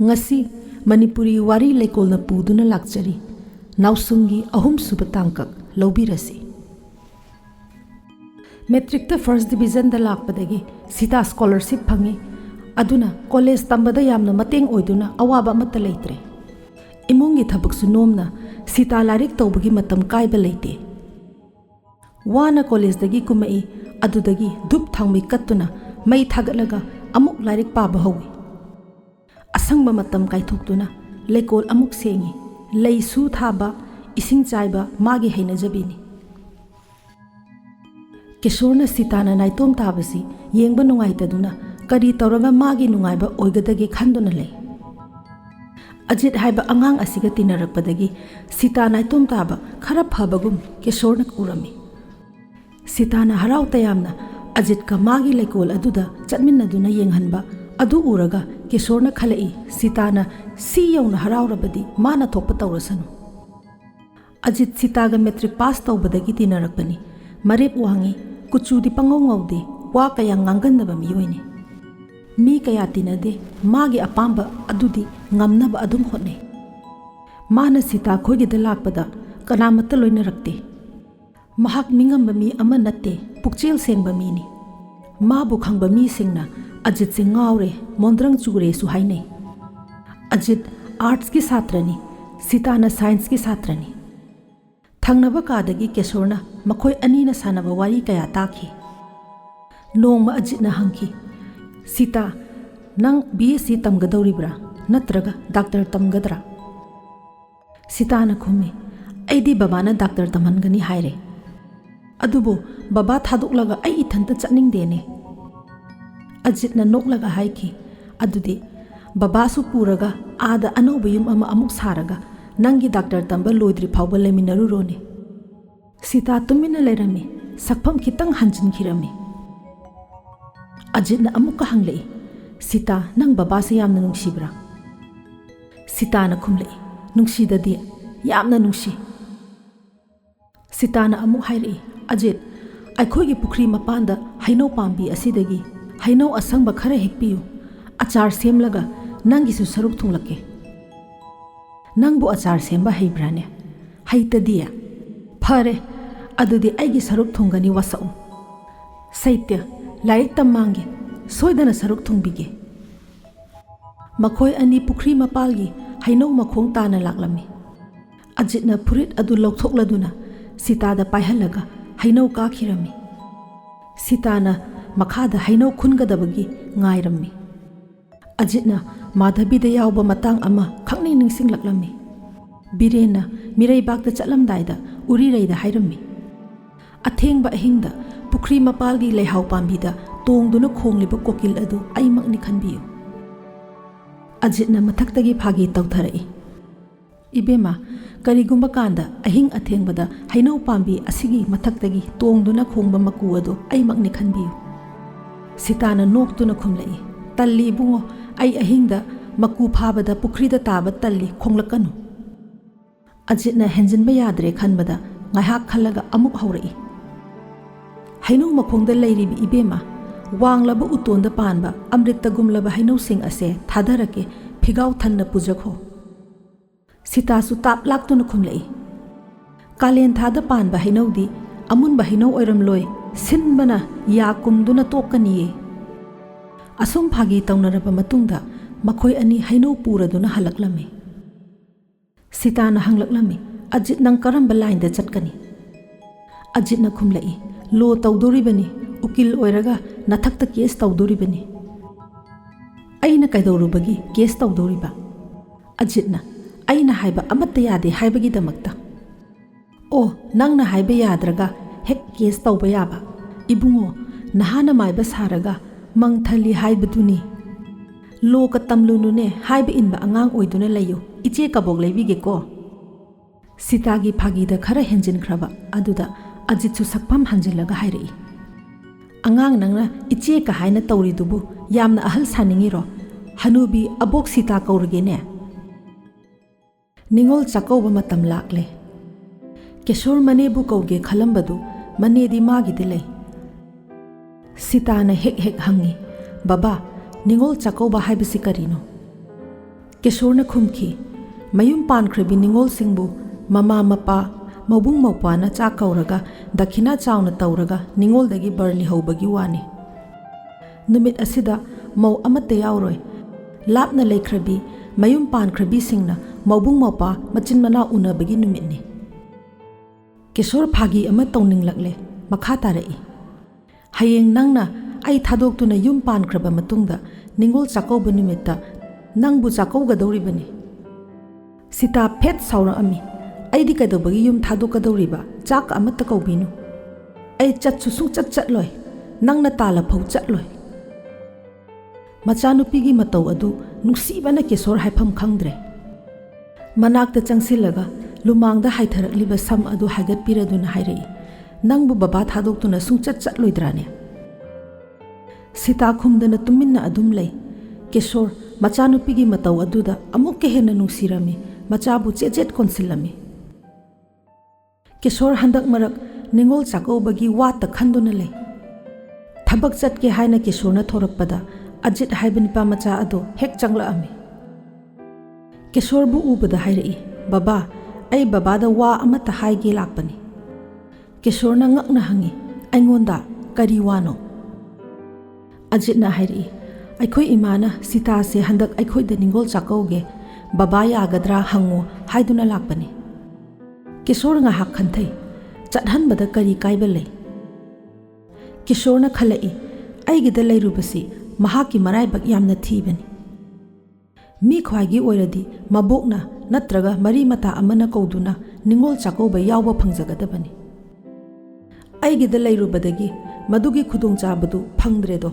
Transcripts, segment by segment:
ngasi Manipuri wari leikol na puduna lakchari nausungi ahum suba tangkak lobirasi. Metric ta first division da lakpadagi Sita scholarship phangi aduna college tambada yamna mateng oiduna awaba amata leitre. Imungi thabak su nomna Sita larik tawbagi matam kaiba leite. Wana college dagi kumai adudagi dup thangmi kattuna mai thagalaga amuk larik paba hawi. Asangba matam kaithokduna leikol amuk sengi lei su thaba ising chaiba magi heina jabini. Kishorna Sitana naitom tabasi yengba nungaitaduna kari tawraga magi nungaiba oigadagi khanduna lei. Ajit haiba angang asiga tinarakpadagi Sita naitom taba khara phabagum Kishorna urami. Sitana harau tayamna Ajit ka magi leikol aduda chatminnaduna yenghanba adu uraga Kishorna khalai Sitana si yauna haraurabadi mana thokpa tawrasanu. Ajit Sitaga metric pass tawbadagi tinarakpani marip wangi kuchudi pangongawde wa kaya nganganaba miyoini. Mi kaya tinade magi apamba adudi ngamnaba adum hotne. Mana Sita khoigida lakpada kanamata loina rakte. Mahak mingamba mi ama natte pukchel sengba mi ni. Mabu khangba mi singna Ajit se ngawre mondrang chugre su hainai. Ajit arts ki satrani Sitana science ki satrani. Thangnaba kadagi Kishorna makhoi anina sanaba wari kaya takhi. Nongma Ajitna hangki Sita nang BSc tamgadawribra natraga doctor tamgadra. Sitana khumi aidi babana doctor tamhangani haire. Adubo baba thadoklaga ai ithanta chatningdene. Ajitna noklaga haiki adudi baba su puraga ada anoba yum ama amuk saraga nangi doctor tamba loidri phawba leminaru rone. Sita tumina lerami sakpham khitang hanjin khirami. Ajitna amuk ka hanglei Sita nang baba se yamna nungsibra. Sita na khumlei nungsidadi yamna nungsi. Sita na amuk hairei Ajit aikhoigi pukri mapanda haino pambi asidagi haino asangba khara hekpiyu achar semlaga nangi su saruk thunglake. Nangbu achar semba heibrane haitadiya phare adudi aigi saruk thungani wasau. Saitya laik tamangi soidana saruk thungbige. Makhoi ani pukri mapalgi haino makhong tana laklami. Ajitna purit adu lokthokladuna Sita da paihalaga haino ka khirami. Sitana makhada haino khungadabagi ngairami. Ajitna Madhabi da yawba matang ama khangni ningsing laklami. Birena mirai bakta chatlamdaida uri raida hairami. Athengba ahingda pukri mapalgi leihau pambida tongduna khongliba kokil adu aimakni khanbiyu. Ajitna mathaktagi phagi tawtharai. Ibema karigumba kanda ahing athengbada haino pambi asigi mathaktagi tongduna khongba maku adu aimakni khanbiyu. Sitana noktuna khumlai talli bungo ai ahingda maku phabada pukrida taba talli khonglakanu. Ajitna henjinba yadre khanbada ngaihak khalaga amuk haurai. Haino makhongda leiribi ibema wanglaba utonda panba amrita gumlaba haino sing ase thadarake phigaw thanna pujakho. Sita su tap laktuna khumlai. Kalen thada panba hainodi amunba haino oiramloi sinbana ya kumduna tokaniye. Asum phagi taunaraba matungda makhoi ani haino puraduna halaklami. Sitana hanglaklami Ajit nang karamba line da chatkani. Ajitna khumlai lo tawdoribani ukil oiraga nathakta case tawdoribani. Aina kaidorubagi case tawdoriba. Ajitna aina haiba amatta yade haibagi damakta. O nangna haiba yadraga hek case tawba yaba. Ibungo nahana maiba saraga mangthali haibaduni. Lo ka tamlunune haiba inba angang oiduna layo iche kabog leibige ko. Sitagi phagida khara henjin khraba aduda Ajitsu sakpam hanjilaga hairei. Angang nangna iche ka haina tawridubu yamna ahal saningiro hanubi abok Sita kaurgene. Ningol chakauba matam lakle. Kishor manebu kauge khalambadu manedi magide lei. Sitana hek hek hangi baba ningol chakauba haibasi karino. ꯀꯤꯁꯣꯔꯅ ꯈꯨꯝꯈꯤ, ꯃꯌꯨꯝ ꯄꯥꯟꯈ꯭ꯔꯕꯤ ꯅꯤꯡꯉꯣꯜꯁꯤꯡꯕꯨ ꯃꯃꯥ ꯃꯄꯥ ꯃꯕꯨꯡ ꯃꯧꯄ꯭ꯋꯥꯅ ꯆꯥꯛ ꯀꯧꯔꯒ ꯗꯈꯤꯅꯥ ꯆꯥꯎꯅ ꯇꯧꯔꯒ ꯅꯤꯡꯉꯣꯜꯗꯒꯤ ꯕꯔ ꯅꯤꯍꯧꯕꯒꯤ ꯋꯥꯅꯤ꯫ ꯅꯨꯃꯤꯠ ꯑꯁꯤꯗ ꯃꯧ ꯑꯃꯠꯇ ꯌꯥꯎꯔꯣꯏ꯫ ꯂꯥꯞꯅ ꯂꯩꯈ꯭ꯔꯕꯤ ꯃꯌꯨꯝ ꯄꯥꯟꯈ꯭ꯔꯕꯤꯁꯤꯡꯅ ꯃꯕꯨꯡ ꯃꯧꯄ꯭ꯋꯥ ꯃꯆꯤꯟ ꯃꯅꯥꯎ ꯎꯅꯕꯒꯤ ꯅꯨꯃꯤꯠꯅꯤ꯫ ꯀꯤꯁꯣꯔ ꯐꯥꯒꯤ ꯑꯃ ꯇꯧꯅꯤꯡꯂꯛꯂꯦ, ꯃꯈꯥ ꯇꯥꯔꯛꯏ, ꯍꯌꯦꯡ ꯅꯪꯅ ꯑꯩ ꯊꯥꯗꯣꯛꯇꯨꯅ ꯌꯨꯝ ꯄꯥꯟꯈ꯭ꯔꯕ ꯃꯇꯨꯡꯗ ꯅꯤꯡꯉꯣꯜ ꯆꯥꯛꯀꯧꯕ ꯅꯨꯃꯤꯠꯇ ꯅꯪꯕꯨ ꯆꯥꯛꯀꯧꯒꯗꯧꯔꯤꯕꯅꯤ꯫ ꯁꯤꯇꯥ ꯐꯦꯠ ꯁꯥꯎꯔꯛꯑꯝꯃꯤ, ꯑꯩꯗꯤ ꯀꯩꯗꯧꯕꯒꯤ ꯌꯨꯝ ꯊꯥꯗꯣꯛꯀꯗꯧꯔꯤꯕ? ꯆꯥꯛ ꯑꯃꯠꯇ ꯀꯧꯕꯤꯅꯨ꯫ ꯑꯩ ꯆꯠꯁꯨ ꯁꯨꯡꯆꯠ ꯆꯠꯂꯣꯏ, ꯅꯪꯅ ꯇꯥꯜꯂꯐꯧ ꯆꯠꯂꯣꯏ꯫ ꯃꯆꯥꯅꯨꯄꯤꯒꯤ ꯃꯇꯧ ꯑꯗꯨ ꯅꯨꯡꯁꯤꯕꯅ ꯀꯤꯁꯣꯔ ꯍꯥꯏꯐꯝ ꯈꯪꯗ꯭ꯔꯦ꯫ ꯃꯅꯥꯛꯇ ꯆꯪꯁꯤꯜꯂꯒ ꯂꯨꯃꯥꯡꯗ ꯍꯥꯏꯊꯔꯛꯂꯤꯕ ꯁꯝ ꯑꯗꯨ ꯍꯥꯏꯒꯠꯄꯤꯔꯗꯨꯅ ꯍꯥꯏꯔꯛꯏ, ꯅꯪꯕꯨ ꯕꯕꯥ ꯊꯥꯗꯣꯛꯇꯨꯅ ꯁꯨꯡꯆꯠ ꯆꯠꯂꯣꯏꯗ꯭ꯔꯥꯅꯦ? ꯁꯤꯇꯥ ꯈꯨꯝꯗꯅ ꯇꯨꯃꯤꯟꯅ ꯑꯗꯨꯝ ꯂꯩ꯫ ꯀꯤꯁꯣꯔ ꯃꯆꯥꯅꯨꯄꯤꯒꯤ ꯃꯇꯧ ꯑꯗꯨꯗ ꯑꯃꯨꯛꯀ ꯍꯦꯟꯅ ꯅꯨꯡꯁꯤꯔꯝꯃꯤ, ꯃꯆꯥꯕꯨ ꯆꯦꯠ ꯀꯣꯟꯁꯤꯜꯂꯝꯃꯤ꯫ ꯀꯤꯁꯣꯔ ꯍꯟꯗꯛ ꯃꯔꯛ ꯅꯤꯡꯉꯣꯜ ꯆꯥꯛꯀꯧꯕꯒꯤ ꯋꯥꯠꯇ ꯈꯟꯗꯨꯅ ꯂꯩ꯫ ꯊꯕꯛ ꯆꯠꯀꯦ ꯍꯥꯏꯅ ꯀꯤꯁꯣꯔꯅ ꯊꯣꯔꯛꯄꯗ ꯑꯖꯤꯠ ꯍꯥꯏꯕ ꯅꯨꯄꯥ ꯃꯆꯥ ꯑꯗꯣ ꯍꯦꯛ ꯆꯪꯂꯛꯑꯝꯃꯤ꯫ ꯀꯤꯁꯣꯔꯕꯨ ꯎꯕꯗ ꯍꯥꯏꯔꯛꯏ, ꯕꯕꯥ, ꯑꯩ ꯕꯕꯥꯗ ꯋꯥ ꯑꯃꯠꯇ ꯍꯥꯏꯒꯦ ꯂꯥꯛꯄꯅꯤ꯫ ꯀꯤꯁꯣꯔꯅ ꯉꯛꯅ ꯍꯪꯉꯤ, ꯑꯩꯉꯣꯟꯗ? ꯀꯔꯤ ꯋꯥꯅꯣ? ꯑꯖꯤꯠꯅ ꯍꯥꯏꯔꯛꯏ, ꯑꯩꯈꯣꯏ ꯏꯃꯥꯅ ꯁꯤꯇꯥꯁꯦ ꯍꯟꯗꯛ ꯑꯩꯈꯣꯏꯗ ꯅꯤꯡꯉꯣꯜ ꯆꯥꯛꯀꯧꯒꯦ, ꯕꯕꯥ ꯌꯥꯒꯗ꯭ꯔꯥ ꯍꯪꯉꯣ ꯍꯥꯏꯗꯨꯅ ꯂꯥꯛꯄꯅꯤ꯫ ꯀꯤꯁꯣꯔ ꯉꯥꯏꯍꯥꯛ ꯈꯟꯊꯩ, ꯆꯠꯍꯟꯕꯗ ꯀꯔꯤ ꯀꯥꯏꯕ ꯂꯩ? ꯀꯤꯁꯣꯔꯅ ꯈꯜꯂꯛꯏ, ꯑꯩꯒꯤꯗ ꯂꯩꯔꯨꯕꯁꯤ ꯃꯍꯥꯛꯀꯤ ꯃꯔꯥꯏꯕꯛ ꯌꯥꯝꯅ ꯊꯤꯕꯅꯤ꯫ ꯃꯤ ꯈ꯭ꯋꯥꯏꯒꯤ ꯑꯣꯏꯔꯗꯤ ꯃꯕꯣꯛꯅ ꯅꯠꯇ꯭ꯔꯒ ꯃꯔꯤ ꯃꯇꯥ ꯑꯃꯅ ꯀꯧꯗꯨꯅ ꯅꯤꯡꯉꯣꯜ ꯆꯥꯛꯀꯧꯕ ꯌꯥꯎꯕ ꯐꯪꯖꯒꯗꯕꯅꯤ꯫ ꯑꯩꯒꯤꯗ ꯂꯩꯔꯨꯕꯗꯒꯤ ꯃꯗꯨꯒꯤ ꯈꯨꯗꯣꯡꯆꯥꯕꯗꯨ ꯐꯪꯗ꯭ꯔꯦꯗꯣ꯫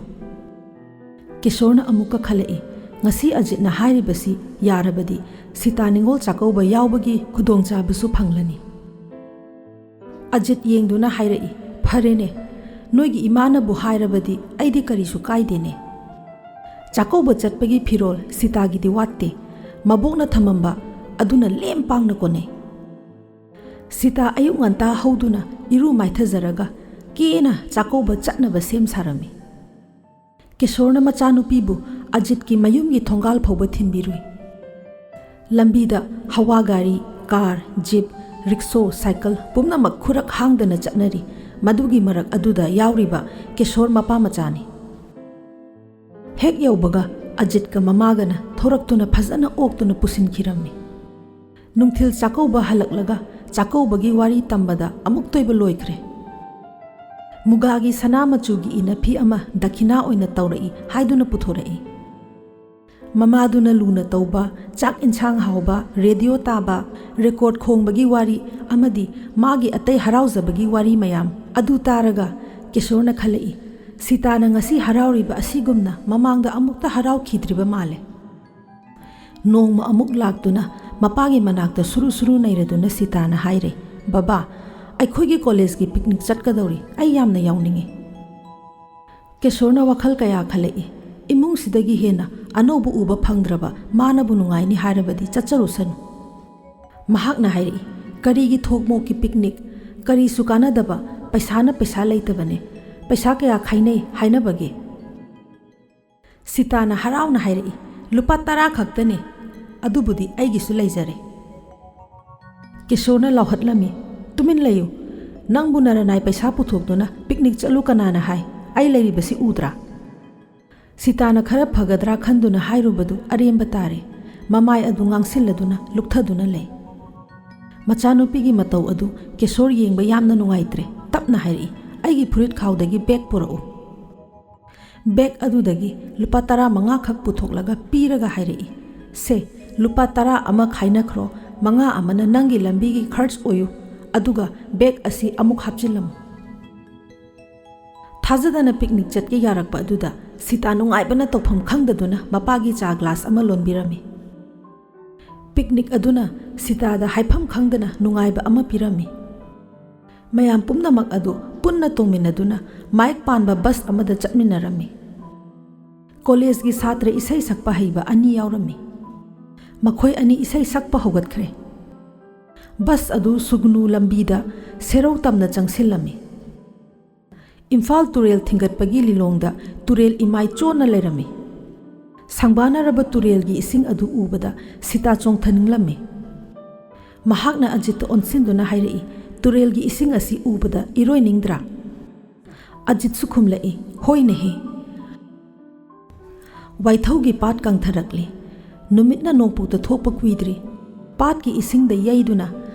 ꯀꯤꯁꯣꯔꯅ ꯑꯃꯨꯛꯀ ꯈꯜꯂꯛꯏ, ꯉꯁꯤ ꯑꯖꯤꯠꯅ ꯍꯥꯏꯔꯤꯕꯁꯤ ꯌꯥꯔꯕꯗꯤ ꯁꯤꯇꯥ ꯅꯤꯡꯉꯣꯜ ꯆꯥꯛꯀꯧꯕ ꯌꯥꯎꯕꯒꯤ ꯈꯨꯗꯣꯡꯆꯥꯕꯁꯨ ꯐꯪꯂꯅꯤ꯫ ꯑꯖꯤꯠ ꯌꯦꯡꯗꯨꯅ ꯍꯥꯏꯔꯛꯏ, ꯐꯔꯦꯅꯦ, ꯅꯣꯏꯒꯤ ꯏꯃꯥꯅꯕꯨ ꯍꯥꯏꯔꯕꯗꯤ ꯑꯩꯗꯤ ꯀꯔꯤꯁꯨ ꯀꯥꯏꯗꯦꯅꯦ꯫ ꯆꯥꯛꯀꯧꯕ ꯆꯠꯄꯒꯤ ꯐꯤꯔꯣꯜ ꯁꯤꯇꯥꯒꯤꯗꯤ ꯋꯥꯠꯇꯦ, ꯃꯕꯣꯛꯅ ꯊꯝꯃꯝꯕ ꯑꯗꯨꯅ ꯂꯦꯝ ꯄꯥꯡꯅ ꯀꯣꯟꯅꯩ꯫ ꯁꯤꯇꯥ ꯑꯌꯨꯛ ꯉꯟꯇꯥ ꯍꯧꯗꯨꯅ ꯏꯔꯨ ꯃꯥꯏꯊꯖꯔꯒ ꯀꯦꯅ ꯆꯥꯛꯀꯧꯕ ꯆꯠꯅꯕ ꯁꯦꯝ ꯁꯥꯔꯝꯃꯤ꯫ ꯀꯤꯁꯣꯔꯅ ꯃꯆꯥꯅꯨꯄꯤꯕꯨ ꯑꯖꯤꯠꯀꯤ ꯃꯌꯨꯝꯒꯤ ꯊꯣꯡꯒꯥꯜ ꯐꯥꯎꯕ ꯊꯤꯟꯕꯤꯔꯨꯏ꯫ ꯂꯝꯕꯤꯗ ꯍꯋꯥ ꯒꯥꯔꯤ, ꯀꯥꯔ, ꯖꯤꯞ, ꯔꯤꯛꯁꯣ, ꯁꯥꯏꯀꯜ ꯄꯨꯝꯅꯃꯛ ꯈꯨꯔꯛ ꯍꯥꯡꯗꯅ ꯆꯠꯅꯔꯤ꯫ ꯃꯗꯨꯒꯤ ꯃꯔꯛ ꯑꯗꯨꯗ ꯌꯥꯎꯔꯤꯕ ꯀꯤꯁꯣꯔ ꯃꯄꯥ ꯃꯆꯥꯅꯤ꯫ ꯍꯦꯛ ꯌꯧꯕꯒ ꯑꯖꯤꯠꯀ ꯃꯃꯥꯒꯅ ꯊꯣꯔꯛꯇꯨꯅ ꯐꯖꯅ ꯑꯣꯛꯇꯨꯅ ꯄꯨꯁꯤꯟꯈꯤꯔꯝꯃꯤ꯫ ꯅꯨꯡꯊꯤꯜ ꯆꯥꯛꯀꯧꯕ ꯍꯜꯂꯛꯂꯒ ꯆꯥꯛꯀꯧꯕꯒꯤ ꯋꯥꯔꯤ ꯇꯝꯕꯗ ꯑꯃꯨꯛ ꯇꯣꯏꯕ ꯂꯣꯏꯈ꯭ꯔꯦ꯫ ꯃꯨꯒꯥꯒꯤ ꯁꯅꯥ ꯃꯆꯨꯒꯤ ꯏꯅꯐꯤ ꯑꯃ ꯗꯈꯤꯅꯥ ꯑꯣꯏꯅ ꯇꯧꯔꯛꯏ ꯍꯥꯏꯗꯨꯅ ꯄꯨꯊꯣꯔꯛꯏ꯫ ꯃꯃꯥꯗꯨꯅ ꯂꯨꯅ ꯇꯧꯕ, ꯆꯥꯛ ꯏꯟꯁꯥꯡ ꯍꯥꯎꯕ, ꯔꯦꯗꯤꯑꯣ ꯇꯥꯕ, ꯔꯦꯀꯣꯔꯗ ꯈꯣꯡꯕꯒꯤ ꯋꯥꯔꯤ ꯑꯃꯗꯤ ꯃꯥꯒꯤ ꯑꯇꯩ ꯍꯔꯥꯎꯖꯕꯒꯤ ꯋꯥꯔꯤ ꯃꯌꯥꯝ ꯑꯗꯨ ꯇꯥꯔꯒ ꯀꯤꯁꯣꯔꯅ ꯈꯜꯂꯛꯏ, ꯁꯤꯇꯥꯅ ꯉꯁꯤ ꯍꯔꯥꯎꯔꯤꯕ ꯑꯁꯤꯒꯨꯝꯅ ꯃꯃꯥꯡꯗ ꯑꯃꯨꯛꯇ ꯍꯔꯥꯎꯈꯤꯗ꯭ꯔꯤꯕ ꯃꯥꯜꯂꯦ꯫ ꯅꯣꯡꯃ ꯑꯃꯨꯛ ꯂꯥꯛꯇꯨꯅ ꯃꯄꯥꯒꯤ ꯃꯅꯥꯛꯇ ꯁꯨꯔꯨ ꯁꯨꯔꯨ ꯅꯩꯔꯗꯨꯅ ꯁꯤꯇꯥꯅ ꯍꯥꯏꯔꯦ, ꯕꯕꯥ, ꯑꯩꯈꯣꯏꯒꯤ ꯀꯣꯂꯦꯖꯀꯤ ꯄꯤꯛꯅꯤꯛ ꯆꯠꯀꯗꯧꯔꯤ, ꯑꯩ ꯌꯥꯝꯅ ꯌꯥꯎꯅꯤꯡꯉꯤ꯫ ꯀꯤꯁꯣꯔꯅ ꯋꯥꯈꯜ ꯀꯌꯥ ꯈꯜꯂꯛꯏ, ꯏꯃꯨꯡꯁꯤꯗꯒꯤ ꯍꯦꯟꯅ ꯑꯅꯧꯕ ꯎꯕ ꯐꯪꯗ꯭ꯔꯕ ꯃꯥꯅꯕꯨ ꯅꯨꯡꯉꯥꯏꯅꯤ ꯍꯥꯏꯔꯕꯗꯤ ꯆꯠꯆꯔꯨꯁꯅꯨ꯫ ꯃꯍꯥꯛꯅ ꯍꯥꯏꯔꯛꯏ, ꯀꯔꯤꯒꯤ ꯊꯣꯛꯃꯣꯛꯀꯤ ꯄꯤꯛꯅꯤꯛ? ꯀꯔꯤꯁꯨ ꯀꯥꯟꯅꯗꯕ, ꯄꯩꯁꯥꯅ ꯄꯩꯁꯥ ꯂꯩꯇꯕꯅꯦ, ꯄꯩꯁꯥ ꯀꯌꯥ ꯈꯥꯏꯅꯩ ꯍꯥꯏꯅꯕꯒꯦ? ꯁꯤꯇꯥꯅ ꯍꯔꯥꯎꯅ ꯍꯥꯏꯔꯛꯏ, ꯂꯨꯄꯥ 10 ꯈꯛꯇꯅꯦ, ꯑꯗꯨꯕꯨꯗꯤ ꯑꯩꯒꯤꯁꯨ ꯂꯩꯖꯔꯦ꯫ ꯀꯤꯁꯣꯔꯅ ꯂꯥꯎꯍꯠꯂꯝꯃꯤ, ꯇꯨꯃꯤꯟ ꯂꯩꯌꯨ, ꯅꯪꯕꯨ ꯅꯔꯅꯥꯏ ꯄꯩꯁꯥ ꯄꯨꯊꯣꯛꯇꯨꯅ ꯄꯤꯛꯅꯤꯛ ꯆꯠꯂꯨ ꯀꯅꯥꯅ ꯍꯥꯏ? ꯑꯩ ꯂꯩꯔꯤꯕꯁꯤ ꯎꯗ꯭ꯔꯥ? ꯁꯤꯇꯥꯅ ꯈꯔ ꯐꯒꯗ꯭ꯔꯥ ꯈꯟꯗꯨꯅ ꯍꯥꯏꯔꯨꯕꯗꯨ ꯑꯔꯦꯝꯕ ꯇꯥꯔꯦ꯫ ꯃꯃꯥꯏ ꯑꯗꯨ ꯉꯥꯡꯁꯤꯜꯂꯗꯨꯅ ꯂꯨꯛꯊꯗꯨꯅ ꯂꯩ꯫ ꯃꯆꯥꯅꯨꯄꯤꯒꯤ ꯃꯇꯧ ꯑꯗꯨ ꯀꯤꯁꯣꯔ ꯌꯦꯡꯕ ꯌꯥꯝꯅ ꯅꯨꯡꯉꯥꯏꯇ꯭ꯔꯦ꯫ ꯇꯞꯅ ꯍꯥꯏꯔꯛꯏ, ꯑꯩꯒꯤ ꯐꯨꯔꯤꯠ ꯈꯥꯎꯗꯒꯤ ꯕꯦꯒ ꯄꯨꯔꯛꯎ꯫ ꯕꯦꯒ ꯑꯗꯨꯗꯒꯤ ꯂꯨꯄꯥ 15 ꯈꯛ ꯄꯨꯊꯣꯛꯂꯒ ꯄꯤꯔꯒ ꯍꯥꯏꯔꯛꯏ, ꯁꯦ, ꯂꯨꯄꯥ 10 ꯑꯃ ꯈꯥꯏꯅꯈ꯭ꯔꯣ, 5 ꯑꯃꯅ ꯅꯪꯒꯤ ꯂꯝꯕꯤꯒꯤ ꯈꯔꯆ ꯑꯣꯏꯌꯨ, ꯑꯗꯨꯒ ꯕꯦꯒ ꯑꯁꯤ ꯑꯃꯨꯛ ꯍꯥꯞꯆꯤꯜꯂꯝꯃꯨ꯫ ꯊꯥꯖꯗꯅ ꯄꯤꯛꯅꯤꯛ ꯆꯠꯀꯦ ꯌꯥꯔꯛꯄ ꯑꯗꯨꯗ ꯁꯤꯇꯥ ꯅꯨꯡꯉꯥꯏꯕꯅ ꯇꯧꯐꯝ ꯈꯪꯗꯗꯨꯅ ꯃꯄꯥꯒꯤ ꯆꯥ ꯒ꯭ꯂꯥꯁ ꯑꯃ ꯂꯣꯟꯕꯤꯔꯝꯃꯤ꯫ ꯄꯤꯛꯅꯤꯛ ꯑꯗꯨꯅ ꯁꯤꯇꯥꯗ ꯍꯥꯏꯐꯝ ꯈꯪꯗꯅ ꯅꯨꯡꯉꯥꯏꯕ ꯑꯃ ꯄꯤꯔꯝꯃꯤ꯫ ꯃꯌꯥꯝ ꯄꯨꯝꯅꯃꯛ ꯑꯗꯨ ꯄꯨꯟꯅ ꯇꯣꯡꯃꯤꯟꯅꯗꯨꯅ ꯃꯥꯏꯛ ꯄꯥꯟꯕ ꯕꯁ ꯑꯃꯗ ꯆꯠꯃꯤꯟꯅꯔꯝꯃꯤ꯫ ꯀꯣꯂꯦꯖꯒꯤ ꯁꯥꯇ꯭ꯔ ꯏꯁꯩ ꯁꯛꯄ ꯍꯩꯕ 2 ꯌꯥꯎꯔꯝꯃꯤ꯫ ꯃꯈꯣꯏ 2 ꯏꯁꯩ ꯁꯛꯄ ꯍꯧꯒꯠꯈ꯭ꯔꯦ꯫ ꯕꯁ ꯑꯗꯨ ꯁꯨꯒꯨꯅꯨ ꯂꯝꯕꯤꯗ ꯁꯦꯔꯧ ꯇꯝꯅ ꯆꯪꯁꯤꯜꯂꯝꯃꯤ꯫ ꯏꯝꯐꯥꯜ ꯇꯨꯔꯦꯜ ꯊꯤꯡꯒꯠꯄꯒꯤ ꯂꯤꯂꯣꯡꯗ ꯇꯨꯔꯦꯜ ꯏꯃꯥꯏ ꯆꯣꯟꯅ ꯂꯩꯔꯝꯃꯤ꯫ ꯁꯪꯕꯥꯅꯔꯕ ꯇꯨꯔꯦꯜꯒꯤ ꯏꯁꯤꯡ ꯑꯗꯨ ꯎꯕꯗ ꯁꯤꯇꯥ ꯆꯣꯡꯊꯅꯤꯡꯂꯝꯃꯤ꯫ ꯃꯍꯥꯛꯅ ꯑꯖꯤꯠꯇ ꯑꯣꯟꯁꯤꯟꯗꯨꯅ ꯍꯥꯏꯔꯛꯏ, ꯇꯨꯔꯦꯜꯒꯤ ꯏꯁꯤꯡ ꯑꯁꯤ ꯎꯕꯗ ꯏꯔꯣꯏꯅꯤꯡꯗ꯭ꯔꯥ? ꯑꯖꯤꯠꯁꯨ ꯈꯨꯝꯂꯛꯏ, ꯍꯣꯏꯅꯦꯍꯦ꯫ ꯋꯥꯏꯊꯧꯒꯤ ꯄꯥꯠ ꯀꯪꯊꯔꯛꯂꯤ꯫ ꯅꯨꯃꯤꯠꯅ ꯅꯣꯡꯄꯣꯛꯇ ꯊꯣꯛꯄ ꯀꯨꯏꯗ꯭ꯔꯤ ꯄꯥꯠꯀꯤ ꯏꯁꯤꯡꯗ ꯌꯩꯗꯨꯅ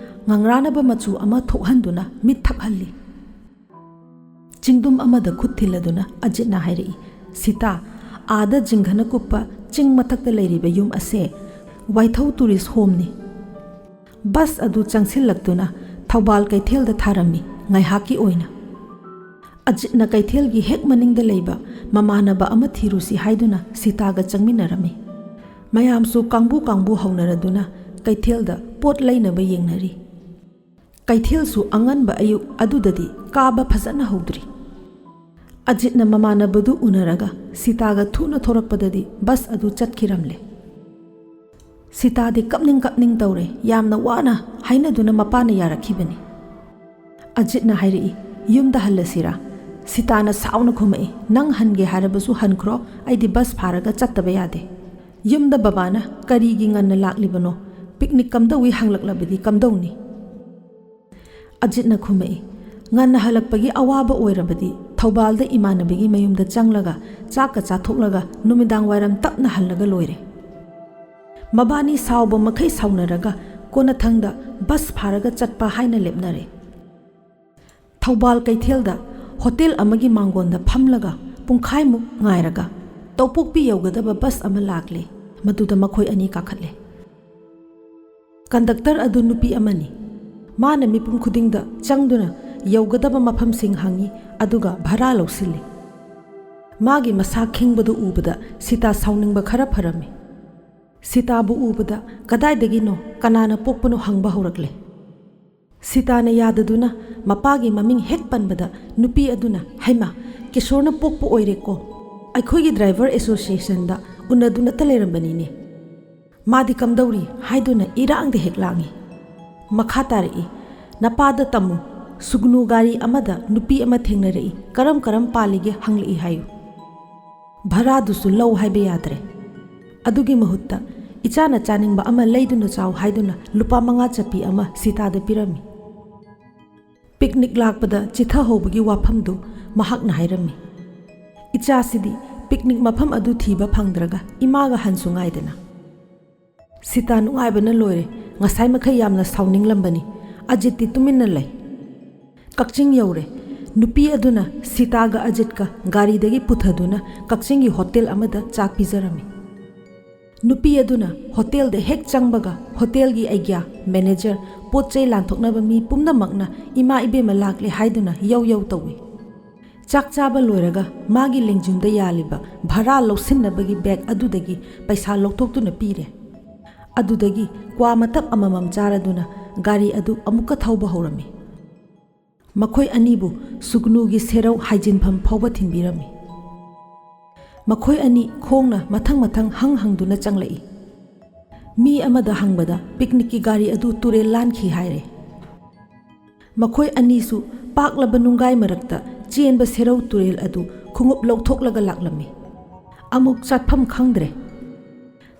ꯉꯪꯔꯥꯅꯕ ꯃꯆꯨ ꯑꯃ ꯊꯣꯛꯍꯟꯗꯨꯅ ꯃꯤꯠ ꯊꯛꯍꯜꯂꯤ꯫ ꯆꯤꯡꯗꯨꯝ ꯑꯃꯗ ꯈꯨꯠ ꯊꯤꯜꯂꯗꯨꯅ ꯑꯖꯤꯠꯅ ꯍꯥꯏꯔꯛꯏ, ꯁꯤꯇꯥ, ꯑꯥꯗ ꯖꯤꯡꯒꯅ ꯀꯨꯞꯄ ꯆꯤꯡ ꯃꯊꯛꯇ ꯂꯩꯔꯤꯕ ꯌꯨꯝ ꯑꯁꯦ ꯋꯥꯏꯊꯧ ꯇꯨꯔꯤꯁ ꯍꯣꯝꯅꯤ꯫ ꯕꯁ ꯑꯗꯨ ꯆꯪꯁꯤꯜꯂꯛꯇꯨꯅ ꯊꯧꯕꯥꯜ ꯀꯩꯊꯦꯜꯗ ꯊꯥꯔꯝꯃꯤ ꯉꯥꯏꯍꯥꯛꯀꯤ ꯑꯣꯏꯅ꯫ ꯑꯖꯤꯠꯅ ꯀꯩꯊꯦꯜꯒꯤ ꯍꯦꯛ ꯃꯅꯤꯡꯗ ꯂꯩꯕ ꯃꯃꯥꯟꯅꯕ ꯑꯃ ꯊꯤꯔꯨꯁꯤ ꯍꯥꯏꯗꯨꯅ ꯁꯤꯇꯥꯒ ꯆꯪꯃꯤꯟꯅꯔꯝꯃꯤ꯫ ꯃꯌꯥꯝꯁꯨ ꯀꯥꯡꯕꯨ ꯍꯧꯅꯔꯗꯨꯅ ꯀꯩꯊꯦꯜꯗ ꯄꯣꯠ ꯂꯩꯅꯕ ꯌꯦꯡꯅꯔꯤ꯫ ꯀꯩꯊꯦꯜꯁꯨ ꯑꯉꯟꯕ ꯑꯌꯨꯛ ꯑꯗꯨꯗꯗꯤ ꯀꯥꯕ ꯐꯖꯅ ꯍꯧꯗ꯭ꯔꯤ꯫ ꯑꯖꯤꯠꯅ ꯃꯃꯥꯟꯅꯕꯗꯨ ꯎꯅꯔꯒ ꯁꯤꯇꯥꯒ ꯊꯨꯅ ꯊꯣꯔꯛꯄꯗꯗꯤ ꯕꯁ ꯑꯗꯨ ꯆꯠꯈꯤꯔꯝꯂꯦ꯫ ꯁꯤꯇꯥꯗꯤ ꯀꯞꯅꯤꯡ ꯇꯧꯔꯦ, ꯌꯥꯝꯅ ꯋꯥꯅ ꯍꯥꯏꯅꯗꯨꯅ ꯃꯄꯥꯅ ꯌꯥꯔꯛꯈꯤꯕꯅꯤ꯫ ꯑꯖꯤꯠꯅ ꯍꯥꯏꯔꯛꯏ, ꯌꯨꯝꯗ ꯍꯜꯂꯁꯤꯔꯥ? ꯁꯤꯇꯥꯅ ꯁꯥꯎꯅ ꯈꯨꯝꯃꯛꯏ, ꯅꯪ ꯍꯟꯒꯦ ꯍꯥꯏꯔꯕꯁꯨ ꯍꯟꯈ꯭ꯔꯣ, ꯑꯩꯗꯤ ꯕꯁ ꯐꯥꯔꯒ ꯆꯠꯇꯕ ꯌꯥꯗꯦ꯫ ꯌꯨꯝꯗ ꯕꯕꯥꯅ ꯀꯔꯤꯒꯤ ꯉꯟꯅ ꯂꯥꯛꯂꯤꯕꯅꯣ, ꯄꯤꯛꯅꯤꯛ ꯀꯝꯗꯧꯏ ꯍꯪꯂꯛꯂꯕꯗꯤ ꯀꯝꯗꯧꯅꯤ? ꯑꯖꯤꯠꯅ ꯈꯨꯝꯃꯛꯏ, ꯉꯟꯅ ꯍꯜꯂꯛꯄꯒꯤ ꯑꯋꯥꯕ ꯑꯣꯏꯔꯕꯗꯤ ꯊꯧꯕꯥꯜꯗ ꯏꯃꯥꯟꯅꯕꯤꯒꯤ ꯃꯌꯨꯝꯗ ꯆꯪꯂꯒ ꯆꯥꯛꯀ ꯆꯥꯊꯣꯛꯂꯒ ꯅꯨꯃꯤꯗꯥꯡ ꯋꯥꯏꯔꯝ ꯇꯞꯅ ꯍꯜꯂꯒ ꯂꯣꯏꯔꯦ꯫ ꯃꯕꯥꯅꯤ ꯁꯥꯎꯕ ꯃꯈꯩ ꯁꯥꯎꯅꯔꯒ ꯀꯣꯟꯅꯊꯪꯗ ꯕꯁ ꯐꯥꯔꯒ ꯆꯠꯄ ꯍꯥꯏꯅ ꯂꯦꯞꯅꯔꯦ꯫ ꯊꯧꯕꯥꯜ ꯀꯩꯊꯦꯜꯗ ꯍꯣꯇꯦꯜ ꯑꯃꯒꯤ ꯃꯥꯡꯒꯣꯟꯗ ꯐꯝꯂꯒ ꯄꯨꯡꯈꯥꯏꯃꯨꯛ ꯉꯥꯏꯔꯒ ꯇꯧꯄꯣꯛꯄꯤ ꯌꯧꯒꯗꯕ ꯕꯁ ꯑꯃ ꯂꯥꯛꯂꯦ꯫ ꯃꯗꯨꯗ ꯃꯈꯣꯏ ꯑꯅꯤ ꯀꯥꯈꯠꯂꯦ꯫ ꯀꯟꯗꯛꯇꯔ ꯑꯗꯨ ꯅꯨꯄꯤ ꯑꯃꯅꯤ꯫ ꯃꯥꯅ ꯃꯤꯄꯨꯝ ꯈꯨꯗꯤꯡꯗ ꯆꯪꯗꯨꯅ ꯌꯧꯒꯗꯕ ꯃꯐꯝꯁꯤꯡ ꯍꯪꯉꯤ ꯑꯗꯨꯒ ꯚꯔꯥ ꯂꯧꯁꯤꯜꯂꯤ꯫ ꯃꯥꯒꯤ ꯃꯁꯥ ꯈꯤꯡꯕꯗꯨ ꯎꯕꯗ ꯁꯤꯇꯥ ꯁꯥꯎꯅꯤꯡꯕ ꯈꯔ ꯐꯔꯝꯃꯤ꯫ ꯁꯤꯇꯥꯕꯨ ꯎꯕꯗ ꯀꯗꯥꯏꯗꯒꯤꯅꯣ, ꯀꯅꯥꯅ ꯄꯣꯛꯄꯅꯣ ꯍꯪꯕ ꯍꯧꯔꯛꯂꯦ꯫ ꯁꯤꯇꯥꯅ ꯌꯥꯗꯗꯨꯅ ꯃꯄꯥꯒꯤ ꯃꯃꯤꯡ ꯍꯦꯛ ꯄꯟꯕꯗ ꯅꯨꯄꯤ ꯑꯗꯨꯅ, ꯍꯩꯃꯥ, ꯀꯤꯁꯣꯔꯅ ꯄꯣꯛꯄ ꯑꯣꯏꯔꯦꯀꯣ, ꯑꯩꯈꯣꯏꯒꯤ ꯗ꯭ꯔꯥꯏꯚꯔ ꯑꯦꯁꯣꯁꯤꯌꯦꯁꯟꯗ ꯎꯅꯗꯨꯅꯇ ꯂꯩꯔꯝꯕꯅꯤꯅꯦ꯫ ꯃꯥꯗꯤ ꯀꯝꯗꯧꯔꯤ ꯍꯥꯏꯗꯨꯅ ꯏꯔꯥꯡꯗ ꯍꯦꯛ ꯂꯥꯡꯉꯤ꯫ ꯃꯈꯥ ꯇꯥꯔꯛꯏ, ꯅꯄꯥꯗ ꯇꯝꯃꯨ, ꯁꯨꯒꯅꯨ ꯒꯥꯔꯤ ꯑꯃꯗ ꯅꯨꯄꯤ ꯑꯃ ꯊꯦꯡꯅꯔꯛꯏ, ꯀꯔꯝ ꯄꯥꯜꯂꯤꯒꯦ ꯍꯪꯂꯛꯏ ꯍꯥꯏꯌꯨ꯫ ꯚꯔꯥꯗꯨꯁꯨ ꯂꯧ ꯍꯥꯏꯕ ꯌꯥꯗ꯭ꯔꯦ꯫ ꯑꯗꯨꯒꯤ ꯃꯍꯨꯠꯇ ꯏꯆꯥꯅ ꯆꯥꯅꯤꯡꯕ ꯑꯃ ꯂꯩꯗꯨꯅ ꯆꯥꯎ ꯍꯥꯏꯗꯨꯅ ꯂꯨꯄꯥ 5 ꯆꯞꯄꯤ ꯑꯃ ꯁꯤꯇꯥꯗ ꯄꯤꯔꯝꯃꯤ꯫ ꯄꯤꯛꯅꯤꯛ ꯂꯥꯛꯄꯗ ꯆꯤꯊꯍꯧꯕꯒꯤ ꯋꯥꯐꯝꯗꯨ ꯃꯍꯥꯛꯅ ꯍꯥꯏꯔꯝꯃꯤ꯫ ꯏꯆꯥꯁꯤꯗꯤ ꯄꯤꯛꯅꯤꯛ ꯃꯐꯝ ꯑꯗꯨ ꯊꯤꯕ ꯐꯪꯗ꯭ꯔꯒ ꯏꯃꯥꯒ ꯍꯟꯁꯨ ꯉꯥꯏꯗꯅ꯫ ꯁꯤꯇꯥ ꯅꯨꯡꯉꯥꯏꯕꯅ ꯂꯣꯏꯔꯦ, ꯉꯁꯥꯏ ꯃꯈꯩ ꯌꯥꯝꯅ ꯁꯥꯎꯅꯤꯡꯂꯝꯕꯅꯤ꯫ ꯑꯖꯤꯠꯇꯤ ꯇꯨꯃꯤꯟꯅ ꯂꯩ꯫ ꯀꯛꯆꯤꯡ ꯌꯧꯔꯦ꯫ ꯅꯨꯄꯤ ꯑꯗꯨꯅ ꯁꯤꯇꯥꯒ ꯑꯖꯤꯠꯀ ꯒꯥꯔꯤꯗꯒꯤ ꯄꯨꯊꯗꯨꯅ ꯀꯛꯆꯤꯡꯒꯤ ꯍꯣꯇꯦꯜ ꯑꯃꯗ ꯆꯥꯛ ꯄꯤꯖꯔꯝꯃꯤ꯫ ꯅꯨꯄꯤ ꯑꯗꯨꯅ ꯍꯣꯇꯦꯜꯗ ꯍꯦꯛ ꯆꯪꯕꯒ ꯍꯣꯇꯦꯜꯒꯤ ꯑꯩꯒ꯭ꯌꯥ, ꯃꯦꯅꯦꯖꯔ, ꯄꯣꯠ ꯆꯩ ꯂꯥꯟꯊꯣꯛꯅꯕ ꯃꯤ ꯄꯨꯝꯅꯃꯛꯅ ꯏꯃꯥ ꯏꯕꯦꯝꯃ ꯂꯥꯛꯂꯦ ꯍꯥꯏꯗꯨꯅ ꯌꯧ ꯇꯧꯏ꯫ ꯆꯥꯛ ꯆꯥꯕ ꯂꯣꯏꯔꯒ ꯃꯥꯒꯤ ꯂꯦꯡꯖꯨꯝꯗ ꯌꯥꯜꯂꯤꯕ ꯚꯔꯥ ꯂꯧꯁꯤꯟꯅꯕꯒꯤ ꯕꯦꯒ ꯑꯗꯨꯗꯒꯤ ꯄꯩꯁꯥ ꯂꯧꯊꯣꯛꯇꯨꯅ ꯄꯤꯔꯦ꯫ ꯑꯗꯨꯗꯒꯤ ꯀ꯭ꯋꯥ ꯃꯇꯞ ꯑꯃꯃꯝ ꯆꯥꯔꯗꯨꯅ ꯒꯥꯔꯤ ꯑꯗꯨ ꯑꯃꯨꯛꯀ ꯊꯧꯕ ꯍꯧꯔꯝꯃꯤ꯫ ꯃꯈꯣꯏ ꯑꯅꯤꯕꯨ ꯁꯨꯒꯅꯨꯒꯤ ꯁꯦꯔꯧ ꯍꯥꯏꯖꯤꯟꯐꯝ ꯐꯥꯎꯕ ꯊꯤꯟꯕꯤꯔꯝꯃꯤ꯫ ꯃꯈꯣꯏ ꯑꯅꯤ ꯈꯣꯡꯅ ꯃꯊꯪ ꯍꯪꯗꯨꯅ ꯆꯪꯂꯛꯏ꯫ ꯃꯤ ꯑꯃꯗ ꯍꯪꯕꯗ ꯄꯤꯛꯅꯤꯛꯀꯤ ꯒꯥꯔꯤ ꯑꯗꯨ ꯇꯨꯔꯦꯜ ꯂꯥꯟꯈꯤ ꯍꯥꯏꯔꯦ꯫ ꯃꯈꯣꯏ ꯑꯅꯤꯁꯨ ꯄꯥꯛꯂꯕ ꯅꯨꯡꯒꯥꯏ ꯃꯔꯛꯇ ꯆꯦꯟꯕ ꯁꯦꯔꯧ ꯇꯨꯔꯦꯜ ꯑꯗꯨ ꯈꯣꯡꯎꯞ ꯂꯧꯊꯣꯛꯂꯒ ꯂꯥꯛꯂꯝꯃꯤ꯫ ꯑꯃꯨꯛ ꯆꯠꯐꯝ ꯈꯪꯗ꯭ꯔꯦ꯫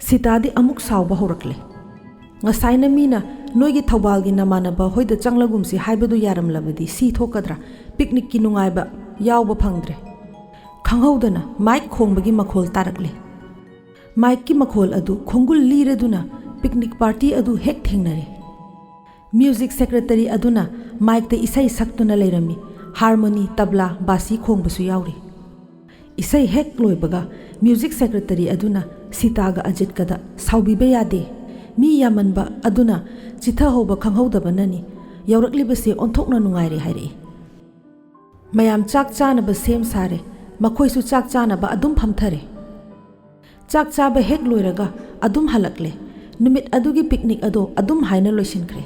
ꯁꯤꯇꯥꯗꯤ ꯑꯃꯨꯛ ꯁꯥꯎꯕ ꯍꯧꯔꯛꯂꯦ꯫ ꯉꯁꯥꯏꯅ ꯃꯤꯅ ꯅꯣꯏꯒꯤ ꯊꯧꯕꯥꯜꯒꯤ ꯅꯃꯥꯟꯅꯕ ꯍꯣꯏꯗ ꯆꯪꯂꯒꯨꯝꯁꯤ ꯍꯥꯏꯕꯗꯨ ꯌꯥꯔꯝꯂꯕꯗꯤ ꯁꯤ ꯊꯣꯛꯀꯗ꯭ꯔꯥ, ꯄꯤꯛꯅꯤꯛꯀꯤ ꯅꯨꯡꯉꯥꯏꯕ ꯌꯥꯎꯕ ꯐꯪꯗ꯭ꯔꯦ꯫ ꯈꯪꯍꯧꯗꯅ ꯃꯥꯏꯛ ꯈꯣꯡꯕꯒꯤ ꯃꯈꯣꯜ ꯇꯥꯔꯛꯂꯦ꯫ ꯃꯥꯏꯛꯀꯤ ꯃꯈꯣꯜ ꯑꯗꯨ ꯈꯣꯡꯒꯨꯜ ꯂꯤꯔꯗꯨꯅ ꯄꯤꯛꯅꯤꯛ ꯄꯥꯔꯇꯤ ꯑꯗꯨ ꯍꯦꯛ ꯊꯦꯡꯅꯔꯦ꯫ ꯃ꯭ꯌꯨꯖꯤꯛ ꯁꯦꯀ꯭ꯔꯦꯇꯔꯤ ꯑꯗꯨꯅ ꯃꯥꯏꯛꯇ ꯏꯁꯩ ꯁꯛꯇꯨꯅ ꯂꯩꯔꯝꯃꯤ꯫ ꯍꯥꯔꯃꯣꯅꯤ, ꯇꯕ꯭ꯂꯥ, ꯕꯥꯁꯤ ꯈꯣꯡꯕꯁꯨ ꯌꯥꯎꯔꯤ꯫ ꯏꯁꯩ ꯍꯦꯛ ꯂꯣꯏꯕꯒ ꯃ꯭ꯌꯨꯖꯤꯛ ꯁꯦꯀ꯭ꯔꯦꯇꯔꯤ ꯑꯗꯨꯅ ꯁꯤꯇꯥꯒ ꯑꯖꯤꯠꯀꯗ, ꯁꯥꯎꯕꯤꯕ ꯌꯥꯗꯦ, ꯃꯤ ꯌꯥꯝꯃꯟꯕ ꯑꯗꯨꯅ ꯆꯤꯊꯍꯧꯕ ꯈꯪꯍꯧꯗꯕꯅꯅꯤ, ꯌꯧꯔꯛꯂꯤꯕꯁꯦ ꯑꯣꯟꯊꯣꯛꯅ ꯅꯨꯡꯉꯥꯏꯔꯦ ꯍꯥꯏꯔꯛꯏ꯫ ꯃꯌꯥꯝ ꯆꯥꯛ ꯆꯥꯅꯕ ꯁꯦꯝ ꯁꯥꯔꯦ꯫ ꯃꯈꯣꯏꯁꯨ ꯆꯥꯛ ꯆꯥꯅꯕ ꯑꯗꯨꯝ ꯐꯝꯊꯔꯦ꯫ ꯆꯥꯛ ꯆꯥꯕ ꯍꯦꯛ ꯂꯣꯏꯔꯒ ꯑꯗꯨꯝ ꯍꯜꯂꯛꯂꯦ꯫ ꯅꯨꯃꯤꯠ ꯑꯗꯨꯒꯤ ꯄꯤꯛꯅꯤꯛ ꯑꯗꯣ ꯑꯗꯨꯝ ꯍꯥꯏꯅ ꯂꯣꯏꯁꯤꯟꯈ꯭ꯔꯦ꯫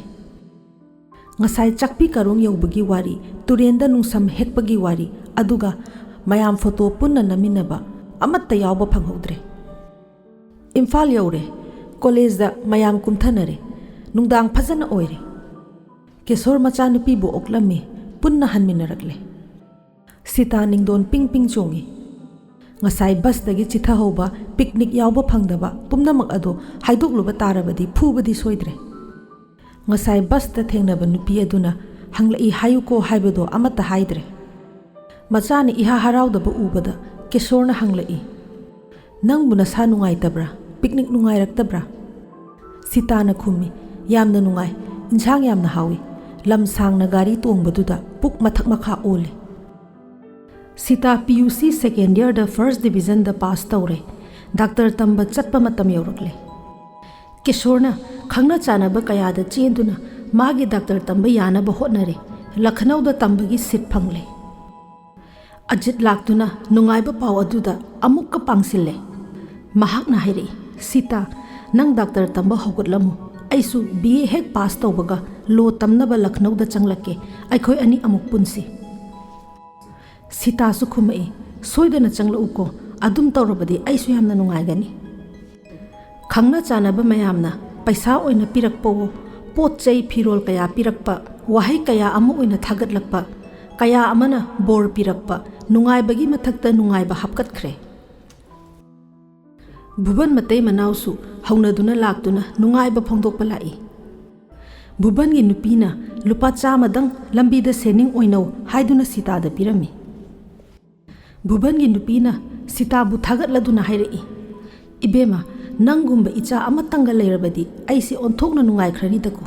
ꯉꯁꯥꯏ ꯆꯥꯛꯄꯤ ꯀꯥꯔꯣꯡ ꯌꯧꯕꯒꯤ ꯋꯥꯔꯤ, ꯇꯨꯔꯦꯟꯗ ꯅꯨꯡꯁꯝ ꯍꯦꯛꯄꯒꯤ ꯋꯥꯔꯤ, ꯑꯗꯨꯒ ꯃꯌꯥꯝ ꯐꯣꯇꯣ ꯄꯨꯟꯅ ꯅꯝꯃꯤꯟꯅꯕ ꯑꯃꯠꯇ ꯌꯥꯎꯕ ꯐꯪꯍꯧꯗ꯭ꯔꯦ꯫ ꯏꯝꯐꯥꯜ ꯌꯧꯔꯦ꯫ ꯀꯣꯂꯦꯖꯗ ꯃꯌꯥꯝ ꯀꯨꯝꯊꯅꯔꯦ꯫ ꯅꯨꯡꯗꯥꯡ ꯐꯖꯅ ꯑꯣꯏꯔꯦ꯫ ꯀꯤꯁꯣꯔ ꯃꯆꯥꯅꯨꯄꯤꯕꯨ ꯑꯣꯛꯂꯝꯃꯤ꯫ ꯄꯨꯟꯅ ꯍꯟꯃꯤꯟꯅꯔꯛꯂꯦ꯫ ꯁꯤꯇꯥ ꯅꯤꯡꯗꯣꯟ ꯄꯤꯡ ꯆꯣꯡꯉꯤ꯫ ngasai bus dagi chitha hoba picnic yawba phangdaba pumnamak ado haidokluba tarabadi phubadi soidre ngasai bus ta thengnaba nupi aduna hanglai hayuko haibado amata haidre machani iha haraudaba ubada Kishore na hanglai nangbu nasa nungai tabra picnic nungai raktabra Sita na khumi yamna nungai inchang yamna hawi lam sang na gari tongbaduda puk mathak makha ole Sita PUC second year da first division da pass tawre Dr. Tamba chatpa matam yaurakle Kishore na khangna chanaba kaya da chenduna magi Dr. Tamba yana ba hotnare Lucknow da Tamba gi sit phangle Ajit laktuna nungai ba paw aduda amuk ka pangsille mahak na hairi Sita nang Dr. Tamba hogotlamu aisu BA hek pass tawbaga lo tamnaba Lucknow da changlake aikhoi ani amuk punsi Sita su khumai soidana changla uko adum tawrabadi aisu yamna nungai gani khangna chanaba mayamna paisa oina pirakpo pot chei phirol kaya pirakpa wahai kaya amu oina thagatlakpa kaya amana bor pirakpa nungai bagi mathakta nungai ba hapkatkhre Bhuban matay manausu haunaduna laktuna nungai ba phongdokpa lai Bhuban gi nupina lupa chamadang lambida sening oinau haiduna Sita da pirami Bhuban gi nupina Sita bu thagatladuna hairei Ibema nangumba icha amatanga leirabadi aisi onthokna nungai khrani dako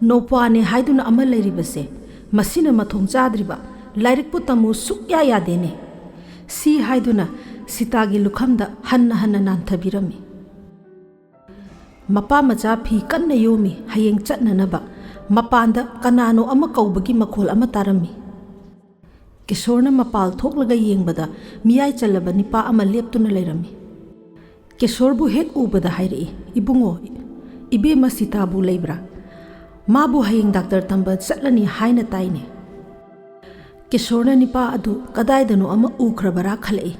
Nopane haiduna ama leiribase masina mathong chadriba lairikpu tamu sukya yadene si haiduna Sita gi lukhamda hanna nanthabirami Mapa macha phi kanna yomi hayeng chatnanaba mapanda kanano ama kaubagi makhol ama tarami Kishore na mapal thoklaga yengbada miyai chalaba nipa ama leptuna leirami Kishore bu hek ubada hairei ibungo ibema Sita bu leibra mabu hayeng Dr. Tamba chatlani haina taine Kishore na nipa adu kadaidano ama ukhrabara khalai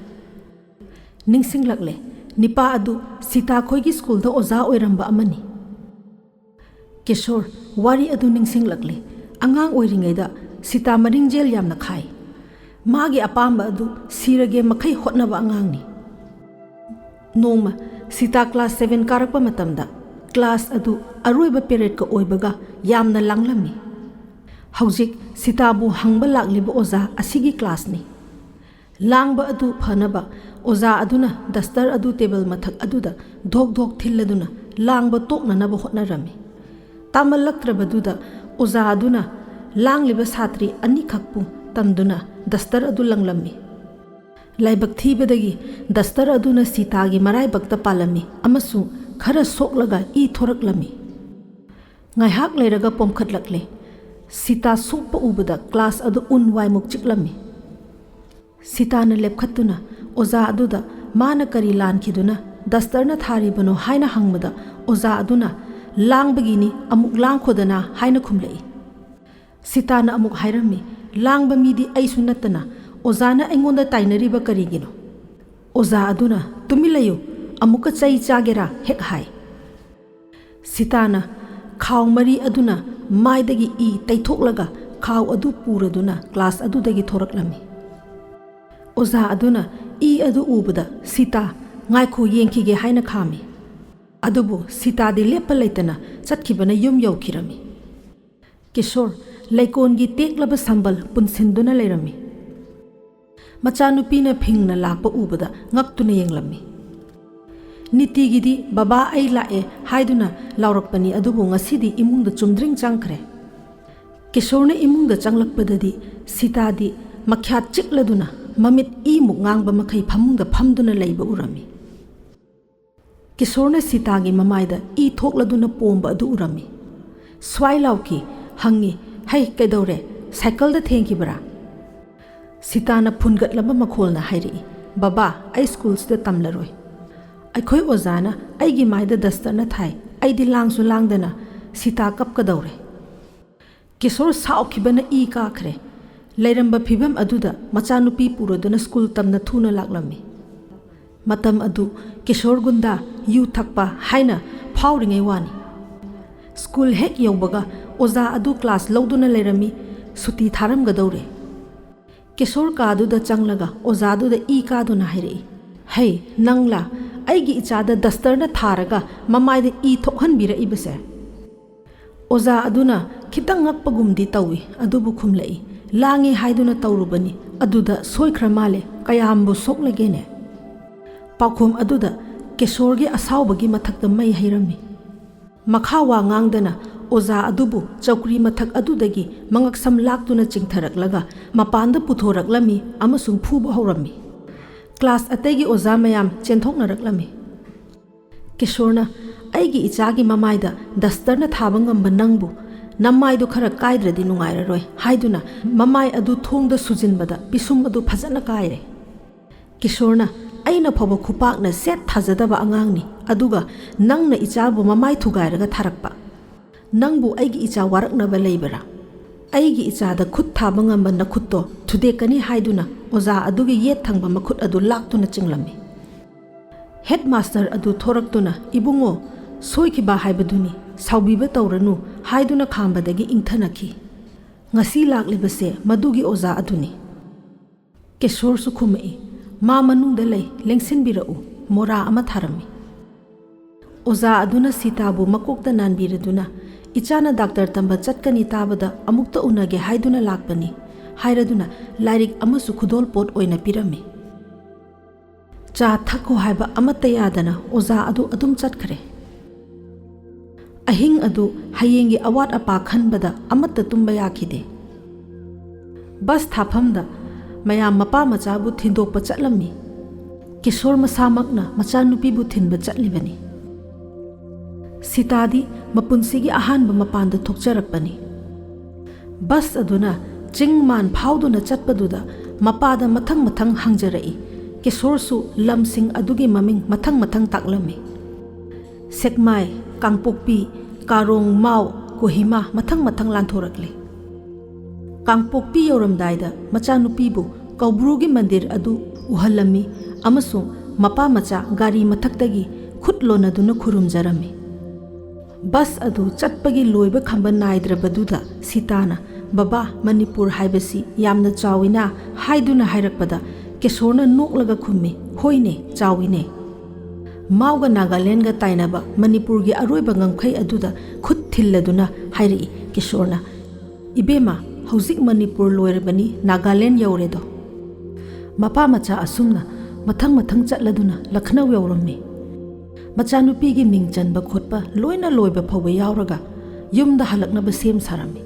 Ningsinglakle nipa adu Sita khoigi school da oza oiramba amani Kishore wari adu ningsinglakle angang oiringaida Sita maringjel yamna khai magi apamba adu sirage makhai hotnaba angangni Noma Sita class 7 karakpa matamda class adu aroiba period ka oibaga yamna langlami Haujik Sita bu hangba lakliba oza asigi class ni Langba adu phanaba oza aduna duster adu table mathak aduda dhok thilladuna langba toknanaba hotnarami tamalaktrabaduda oza aduna langliba satri ani khakpu tamduna duster adu langlammi laibak thibadagi duster aduna Sita gi marai bakta palami amasu khara soklaga I thoraklami ngai hak leiraga pomkhatlakle Sita sokpa ubada class adu unwai muk chiklami Sita na lepkhatuna oza aduda mana kari lankhiduna duster na tharibano haina hangmada oza aduna langbagini amuk langkhodana haina khumlei Sita na amuk hairami langba midi aisu natana oza na aingonda tainariba karigino oza aduna tumilayo amuka chai chagera hek hai Sita na khaw mari aduna maidagi I taithoklaga khaw adu puraduna class adudagi thoraklami Oza aduna I adu ubada Sita ngaikho yengkhige haina khami adubu Sita di lepa leitana chatkibana yum yaukhirami Kishore laikon gi teklaba sambal punsinduna leirami Machanupina phingna lakpa ubada ngaktuna yenglami Niti gidi baba ai lae haiduna laurakpani adubu ngasidi imungda chumdring changkhre Kishore na imungda changlakpadadi Sita di makhyat chikladuna mamit I muk ngangba makhai phamungda phamduna leiba urami Kishore na Sita gi mamaida I thokladuna pomba adu urami swai lauki hangi hai kaidore cycle da thengkibra Sita na phungatlaba makholna hairi baba ai schools da tamlaroi aikhoi ozana aigi maida duster na thai aidi langsu langdana Sita kapkadore Kishore saukhibana I kakhre Lairamba phibam aduda machanupi puroduna school tamna thuna laklami matam adu Kishore gunda yu thakpa haina phauringai wani school hek yaubaga oza adu class loduna leirami suti tharam gadore Kishore kaduda changlaga ozaduda I kaduna hairei. Hey, nangla, aigi ichada dastarna tharaga mamaida I thokhanbira ibase. Oza aduna kitang ngakpagumdi tawi adubu khumlei. Langi haiduna taurubani aduda soikra male kayambu soklagene. Pakhum aduda Kishoregi asawbagi mathakta mai hairami. Makhawa ngangdana Oza adubu chawkri mathak adudagi mangaksam laktuna chingtharaklaga mapanda puthораklami amasung phuba horami. Class ategi oza mayam chenthoknaraklami. Kishorna aigi ichagi mamaida dastarna thaba ngamba nangbu namaidu khara kaidradi nungairaroi haiduna mamai adu thongda sujinbada pisum adu phajana kaire. Kishorna aina phoba khupakna set thajadaba angangni aduga nangna ichabu mamai thugairaga tharakpa. Nangbu aigi icha waraknaba leibara. Aigi icha da khut thaba ngamba nakhutto thudekani haiduna oza adugi yet thangba makhut adu laktuna chinglami. Headmaster adu thoraktuna ibungo soikiba haibaduni saubiba tawranu haiduna khambadagi ingthanaki. Ngasi laklibase madugi oza aduni. Kishore su khumai ma manungda lei lengsinbirau mora ama tharami. Oza aduna Sitabu makokta nanbiraduna ichana doctor tamba chatkani tabada amukta unage haiduna lakpani hairaduna lairik amasu khudol pot oina pirami. Cha thakho haiba amata yadana oza adu adum chatkare. Ahing adu hayengi awat apa khanbada amata tumba yakhide. Bas thaphamda mayam mapa machabu thindokpa chatlami. Kishore masamakna machanupibu thinba chatlibani. Sitadi mapunsigi ahanba mapanda thokcharakpani. Bas aduna chingman phauduna chatpaduda mapada mathang mathang hangjarai. Kishore su lamsing adugi maming mathang mathang taklami. Sekmai, Kangpokpi, Karong, Mau, Kohima mathang mathang lanthorakle. Kangpokpi yoramdaida machanupibu Kaubrugi mandir adu uhalami amasung mapa macha gari mathaktagi khutlona duna khurumjarami. Bus adu chatpagi loiba khamba naidrabaduda Sitana Baba Manipur haibasi yamna chawina haiduna hairakpada Kishorna noklaga khummi hoine chawine. Mauga Nagaland ga tainaba Manipur gi aroiba ngamkhai aduda khut thilladuna hairi Kishorna ibema hauzik Manipur loirabani Nagaland yauredo. Mapa macha asumna mathang mathang chatladuna Lucknow yaurami. Machanupigi mingchanba khotpa loina loiba phawa yauraga yumda halaknaba sem sarami.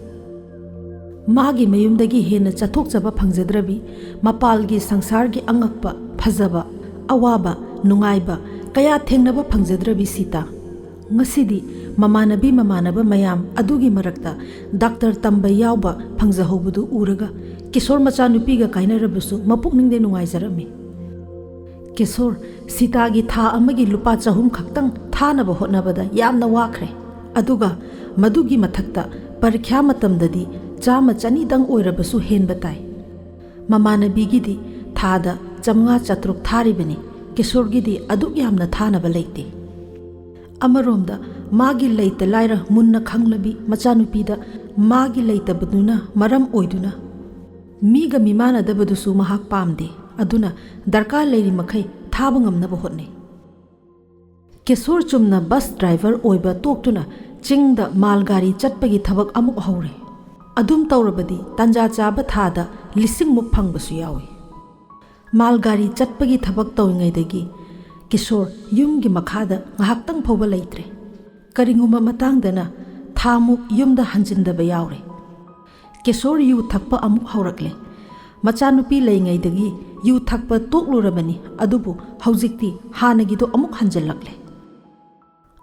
Magi mayumdagi hena chathokchaba phangjadrabi mapalgi sangsargi angakpa phajaba awaba nungaiba kaya thengnaba phangjadrabi Sita. Ngasidi mamanaba mayam adugi marakta doctor tamba yauba phangjahobudu uraga Kishore machanupiga kainarabusu mapukningde nungaijarami. Kishore Sitagi tha amagi lupa chahum khaktang thanaba hotnabada yamna wakhre aduga madugi mathakta parikha matamdadi chama chanidang oirabasu henbatai. Mamanabigidi thada chamnga chatruk tharibani Kishorgidi aduk yamna thanaba leite. Amaromda magi leite laira munna khanglabi machanupida magi leite baduna maram oiduna miga mimana dabadusu mahak pamde aduna darkar leiri makhai thaba ngamnaba hotne. Kishore chumna bus driver oiba toktuna chingda malgari chatpagi thabak amuk haure. Adum taurabadi tanja chaba thada lising muk phangbasu yawi. Malgari chatpagi thabak tawingaidagi Kishore yumgi makhada ngahaktang phawba leitre. Karinguma matangdana thamuk yumda hanjindaba yaure. Kishore yu thakpa amuk haurakle. Machanupi leingaidagi yu thakpa toklurabani adubu haujikti hanagido amuk hanjallakle.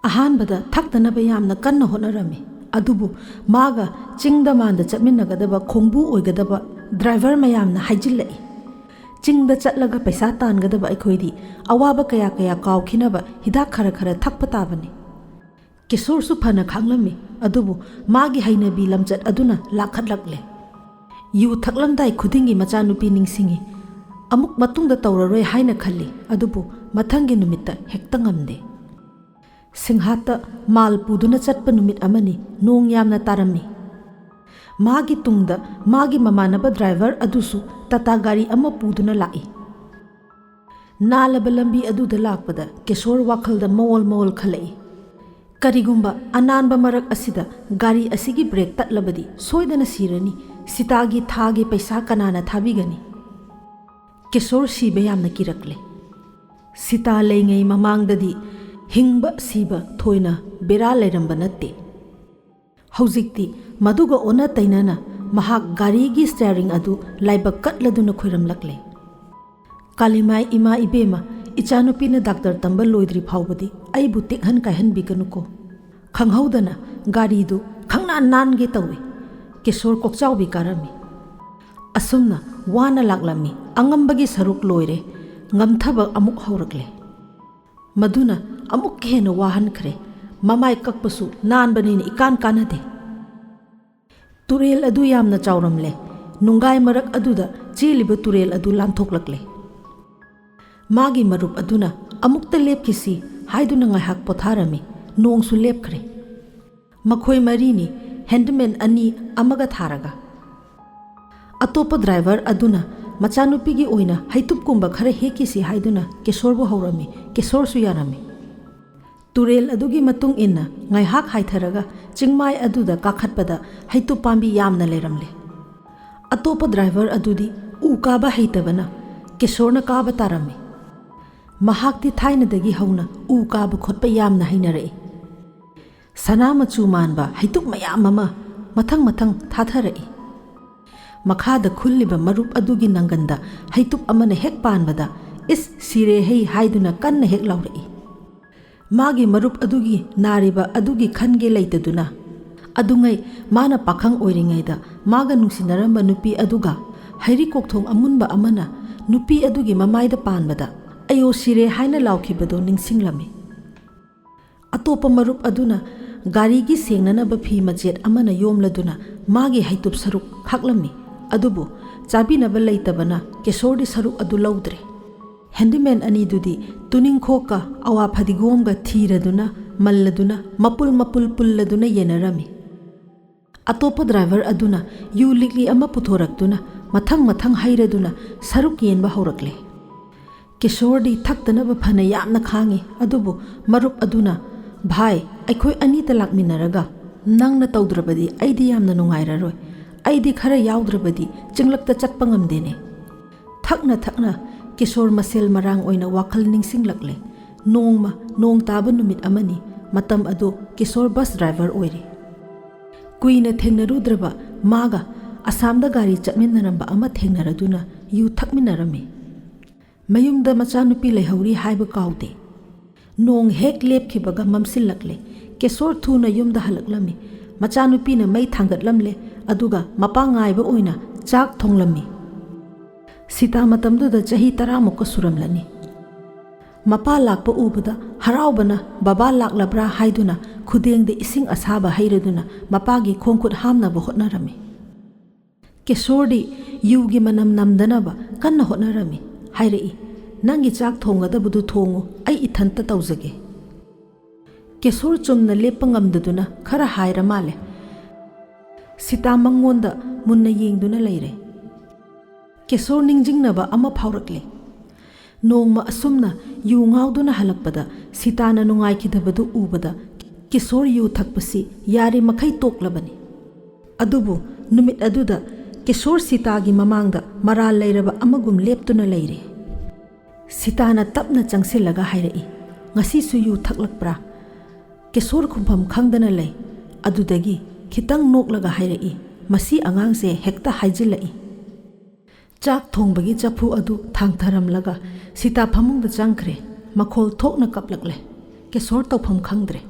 Ahanbada thaktanaba yamna kanna honarami adubu maga chingda manda chatminagadaba khongbu oigadaba driver mayamna haijillai. Chingda chatlaga paisa tangadaba aikhoidi awaba kaya kaya kawkhinaba hidak khara khara thakpa tabani. Kishore su phana khanglami adubu magi hainabi lamchat aduna lakhatlakle. Yu thaklamdai khudingi machanupi ningsingi amuk matungda tawraroi haina khalli adubu mathangi numitta hekta ngamde. Singhata mal puduna chatpa numit amani nong yamna tarami. मागी तुंगदा मागी ममानबा driver अदुसु Tata गाड़ी अमा पुदुना लाई नालबा लंबी अदुदा लाकपदा किशोर वाखलदा मोल मोल खलई करिगुंबा अनानबा मरक असिदा गाड़ी असिगी break तटलबदी सोयदना सिरनी सीतागी थागी पैसा कनाना थाबिगनी किशोर सीबे यामना किरकले सीता लेंगई ममांगददी हिंगबा सीबा थोयना बेरा लेरंबा नत्ते हौजिक्ति मदुगा ओना तैनाना महाक गाड़ीगी steering अदु लाइबा कटलदुना खोइरमलकले कालीमाई इमा इबेमा इचानुपीना डॉक्टर तंबा लोइद्री फाउबदी अइबु टेकहन कायहनबिगनुको खंगहौदना गाड़ीदु खंगना नानगे तौवे किशोर कोकचाउबी कारमी असुमना वाना लाक्लमी अंगंबगी सरुक लोइरे ngam अमुक हौरकले मधुना अमुक हेन वाहनखरे ममाय ककपसु नानबनीन इकान कानदे तुरेल अदु यामना चाउरमले नुंगाय मरक अदुदा चेलिब तुरेल अदु लांथोकलकले मागी मरुप अदुना अमुक्ता लेपकिसी हाइदुना ngaihak पोथारमी नोंगसु लेपखरे मखोय मरीनी हैंडमैन अनी अमगा थारगा अतोप ड्राइवर अदुना मचानुपीगी ओइना हैतुपकुंबा खरे हेकिसी हाइदुना किशोरबु हौरमी किशोरसु यारमी तुरेल अदुगी मतुंग इन्ना ngaihak हाइथरगा चिंगमाय अदुदा काखतपदा हैतुप पांबी यामना लेरमले अतोप ड्राइवर अदुदी उ काबा हैतबना किशोरना काबा तारमी महाक्ति थाइनदगी हौना उ काबा खोटपा यामना हैनरई सना मचु मानबा हैतुक मयाम अमा मथंग मथंग थाथरई मखादा खुल्लिबा मरुप अदुगी नंगंदा हैतुप अमना हेक पानबदा इस सिरे हेई हाइदुना कन्न हेक लाउरई मागी मरुप अदुगी नारिबा अदुगी खनगे लैतदुना अदुंगै माना पाखंग ओइरिङैदा मागा नुसिनरंबा नुपी अदुगा हैरी कोकथोंग अमुनबा अमना नुपी अदुगी ममाइदा पानबदा अयो सिरे हाइना लाउखिबदो निंगसिंगलमी अतोप मरुप अदुना गाड़ीगी सेंगननबा फी मजेट अमना योमलदुना मागी हैतुप सरुक खाक्लमी अदुबु चाबिनबा लैतबना किशोरदी सरुक अदु लौद्रे हैंडमैन अनीदुदी तुनिंगखोका अवा फदिगोमगा थीरदुना मल्लदुना मपुल मपुल पुल्लदुना येनरमी अतोप ड्राइवर अदुना यू लिकली अमा पुथोरक्तुना मथंग मथंग हैरदुना सरुक येनबा हौरकले किशोरदी थक्तनबा फना यामना खांगे अदुबु मरुप अदुना भाई अखोय अनीता लाकमिनरगा नंगना तौद्रबदी अइदी यामना नुंगाइररोय अइदी खरा याउद्रबदी चिंगलक्ता चटपा ngamdene थकना थकना किशोर मसेल मरांग ओइना वाखल निंगसिंगलकले नोंगमा नोंग ताबा नुमित अमनी मतम अदो किशोर बस ड्राइवर ओइरे कुइना थेंगनरुद्रबा मागा असमदा गाड़ी चटमिनरंबा अमा थेंगनरदुना यू थकमिनरमी मयुमदा मचानुपी लेहौरी हाइबा काउदे नोंग हेक लेपखिबगा ममसिलकले किशोर थुना युमदा हलकलमी मचानुपीना मई थांगतलमले अदुगा मपा ngaइबा ओइना चाक थोंगलमी सीता मतमदुदा चही 10 मुक्का सुरमलनी मपा लाकपा उबदा हराउबना बाबा लाकलब्रा हाइदुना खुदेंगदे इसिंग असाबा हैरदुना मपागी खोंखुट हामनाबा होटनरमी किशोरदी युगी मनम नमदनबा कन्न होटनरमी हाइरई नंगी चाक थोंगदबदु थोंगु आई इथंता तौजगे किशोर चुमना लेपा ngamददुना खरा हाइरा माले सीता मंगोंदा मुन्ना येंगदुना लैरे किशोर निंजिंगनबा अमा फाउरकले नोंगमा असुमना यू ngauduna halakpada सीताना नुंगाइखिदबदु उबदा किशोर यू थकपसी यारे मखै तोक्लबनी अदुबु नुमित अदुदा किशोर सीतागी ममांगदा मराल लैरबा अमगुम लेपतुना लैरे सीताना तपना चंगसिलगा हाइरई ngasi su yu थकलकप्रा किशोर खुंफम खंगदना लै अदुदगी खितंग नोकलगा हाइरई मसी अंगांग से हेक्ता हाइजिलई चाक थोंबगी चफु अदु थांगथरमलगा सीता फमुंग द चंखरे मखोल थोकना कपलकले किशोर तौफम खंगद्रे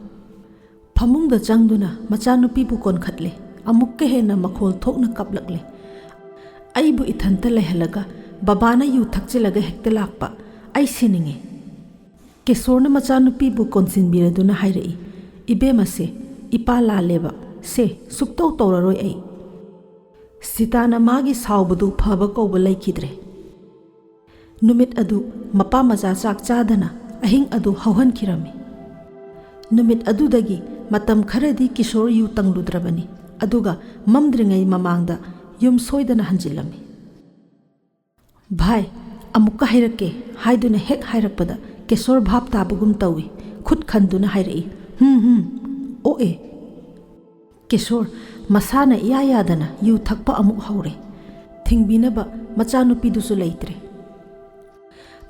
फमुंग द चंगदुना मचानुपी बु कोनखतले अमुक के हेना मखोल थोकना कपलकले अइबु इथंता लेहलगा बाबाना यू थकचिलगा हेक्ता लाकपा आई सिनिंगे किशोरना मचानुपी बु कोनसिनबिरदुना हाइरई इबेमसे इपा लालेबा से सुक्तौ तौररोय आई सीताना मागी साउबदु फबा कौबा लैखिद्रे नुमित अदु मपा मजा चाक चादना अहिंग अदु हौहनखिरमी नुमित अदुदगी मतम खरदी किशोर यू तंगलुद्रबनी अदुगा ममद्रिंगै ममांगदा युम सोइदना हंजिल्लमी। भाई अमुक्का हाइरक्के हाइदुना हेक हाइरक्पदा केशोर भाप ताबगुम तौई खुद खंदुना हाइरई ओ ए केशोर मसाना इया यादना यू थक्पा अमुक हौरे थिंगबिनबा मचानुपीदुसु लैत्रे।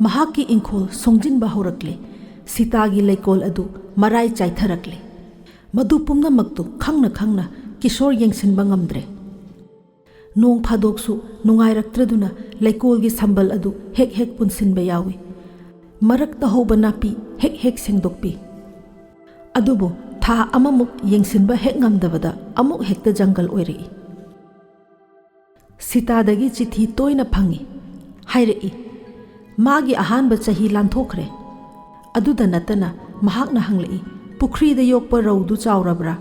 महाकी इंखोल सोंजिनबा हौरक्ले सीतागी लैकोल अदु मराई चाइथरक्ले मदु पुम्नमक्तु खंगना खंगना किशोर येंगसिनबा ngamdre। नोंग फादोकसु नुंगाइरक्त्रदुना लैकोलगी संबल अदु हेक हेक पुनसिनबा यावी मरक्ता हौबा नापी हेक हेक सेंगदोकपी अदुबो था अममुक येंगसिनबा हेक ngamdabada अमुक हेक्ता जंगल ओइरई। सीतादगी चिठी तोयना फंगी हाइरई मागी अहानबा चही लांथोखरे अदुदा नतना महाकना हंगलई पुखरीदा योकपा रौदु चावरब्रा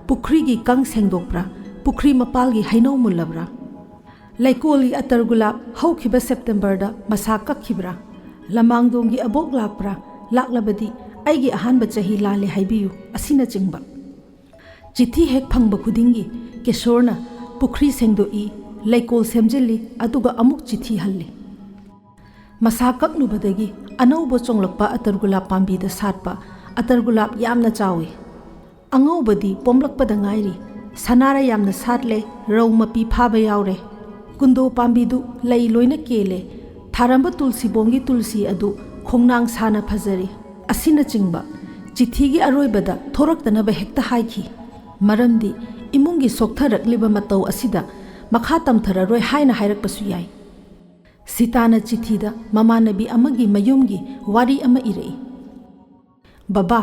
पुखरीगी कंग सेंगदोकब्रा पुखरी मपालगी हैनौ मुल्लब्रा लैकोलगी अतर गुलाब हौखिबा सेप्टेम्बरदा मसा कक्खिब्रा लमांगदोंगी अबोक लाकब्रा लाकलबदी अैगी अहानबा चही लाले हाइबियु असिना चिंगबा। चिठी हेक फंगबा खुदिंगी केशोरना पुखरी सेंगदोई लैकोल सेमजिल्ली अदुगा अमुक चिठी हल्ली मसा कक्नुबदगी अनौबो चोंगलक्पा अतर गुलाब पांबीदा सातपा अतर गुलाब यामना चावे अंगौबदी पोमलक्पदा ngairi सनारा यामना सातले रौ मपी फाबा यावरे कुंदो पांबीदु लई लोइना केले थारंबा तुलसी बोंगी तुलसी अदु खोंनांग साना फजरी असिना चिंगबा चिठीगी अरोइबदा थोरक्तनबा हेक्ता हाइखी मरमदी इमुंगी सोक्थरक्लिबा मतौ असिदा मखा तमथररोय हाइना हाइरक्पसु याई। सीताना चिठीदा ममानबी अमगी मयुमगी वारी अमा इरई बाबा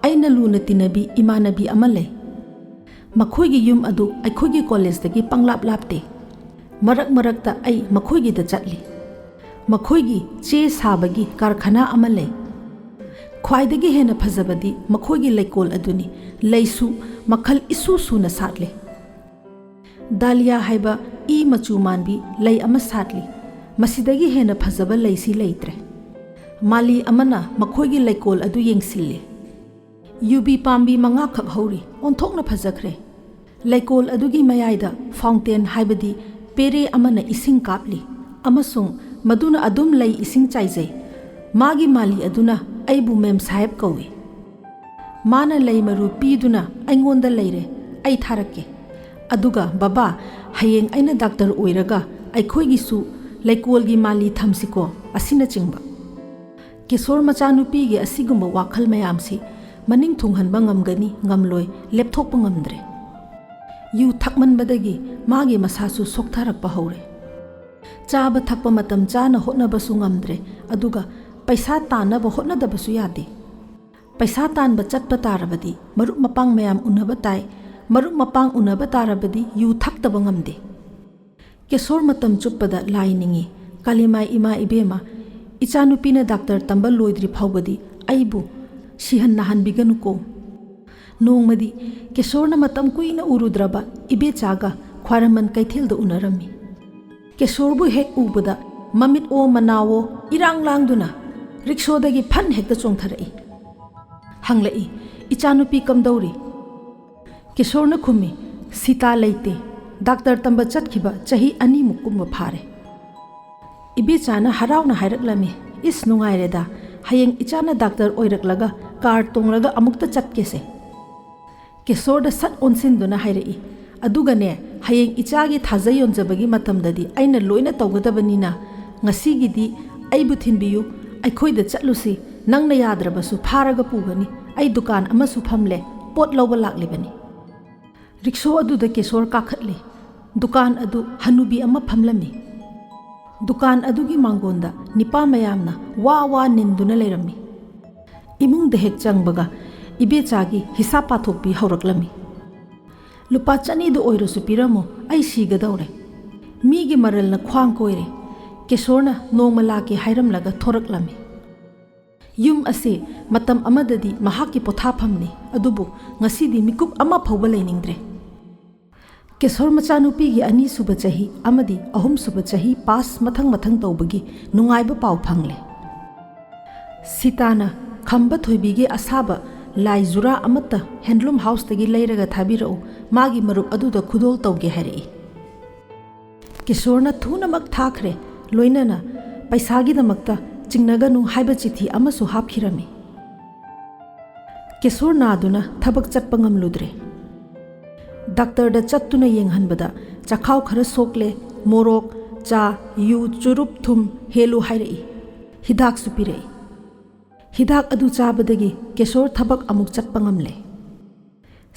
अैना लूना तिनबी इमानबी अमा लै मखोइगी युम अदु अैखोइगी कॉलेजदगी पंगलाप लापते मरक मरकता अै मखोइगीदा चटली मखोइगी चे साबगी कारखाना अमा लै ख्वाइदगी हेना फजबदी मखोइगी लैकोल अदुनी लैसु मखल इसु सुना साटले दालिया हाइबा ई मचू मानबी लै अमा साटली मसिदगी हेना फजबा लैसी लैत्रे माली अमना मखोइगी लैकोल अदु येंगसिल्ले यूबी पांबी मंगा खक हौरी ओंथोकना फजखरे लैकोल अदुगी मयाइदा फाउंटेन हाइबदी पेरे अमना इसिंग कापली अमसुंग मदुना अदुम लै इसिंग चाइजै मागी माली अदुना अैबु मेम साहेब कौवे माना लै मरु पीदुना अैंगोंदा लैरे अै थारक्के अदुगा बाबा हयेंग अैना डॉक्टर ओइरगा अैखोइगिसु लैकोलगी माली थमसिको असिना चिंगबा। केशोर मचानुपीगी असिगुंबा वाखल मयामसी मनिंग थुंगहनबा ngamgani ngamloi लेपथोकपा ngamdre यू थकमनबदगी मागी मसासु सोक्थरक्पा हौरे चाबा थकपा मतम चाना होटनबसु ngamdre अदुगा पैसा तानबा होटनदबसु यादे पैसा तानबा चटपा तारबदी मरुप मपांग मयाम उन्नबा ताई मरुप मपांग उन्नबा तारबदी यू थक्तबा ngamde। केशोर मतम चुप्पदा लाइनिंगी कालीमाई इमा इबेमा इचानुपीना डॉक्टर तंबा लोइद्री फाउबदी अैबु सिहन नाहनबिगनुको नोंगमदी केशोरना मतम कुइना उरुद्रबा इबेचागा ख्वारमन कैथेलदा उनरमी केशोरबु हेक उबदा ममित ओ मनावो इरांग लांगदुना रिक्शोदगी फन हेक्ता चोंथरई हंगलई इचानुपी कमदौरी केशोरना खुमी सीता लैते डॉक्टर तंबा चटखिबा चही अनी मुकुम फारे इबेचाना हरावना हाइरक्लमी इस नुंगाइरेदा हयेंग इचाना डॉक्टर ओइरक्लगा कार तोंगलगा अमुक्ता चटकेसे केशोरदा सट ओनसिनदुना हाइरई अदुगने हयेंग इचागी थाजै योंजबगी मतमददी अैना लोइना तौगदबनिना ngasiगीदी अैबु थिनबियु अैखोइदा चटलुसी नंगना याद्रबसु फारगा पुगनी अै दुकान अमसु फमले पोट लौबा लाक्लिबनी रिक्शो अदुदा केशोर काखतली दुकान अदु हनुबी अमा फमलमी दुकान अदुगी मांगोंदा निपा मयामना वा वा निंदुना लेरमी इमुंगदा हेक चंगबगा इबेचागी हिसाब पाथोकपी हौरक्लमी लुपा चनीदु ओइरसु पिरमो अै सिगदौरे मीगी मरलना ख्वांग कोइरे केशोरना नोंगमा लाके हाइरमलगा थोरक्लमी युम असे मतम अमददी महाकी पोथाफमनी अदुबु ngasiदी मिकुप अमा फौबा लैनिंगद्रे केशोर मचानुपीगी अनी सुबा चही अमदी अहुम सुबा चही पास मथंग मथंग तौबगी नुंगाइबा पाउ फंगले सीताना खंबा थोइबीगे असाबा लाई जुरा अमत्ता हैंडलूम हाउस तगी लेरगा थाबिरऊ मागी मरुप अदुदा खुदोल तौगे हैरई किशोरना थूनमक थाखरे लोइनना पैसागीदमक्ता चिंगनगनु हाइबा चिठी अमसु हापखिरमी किशोर नादुना थबक चटपा ngamludre डॉक्टर दा चत्तुना येंगहनबदा चखाव खरा सोकले मोरोक चा यू चुरुप थुम हेलु हाइरई हिदाक सुपिरई हिदाक अदु चाबदगी किशोर थबक अमुक चटपा ngamle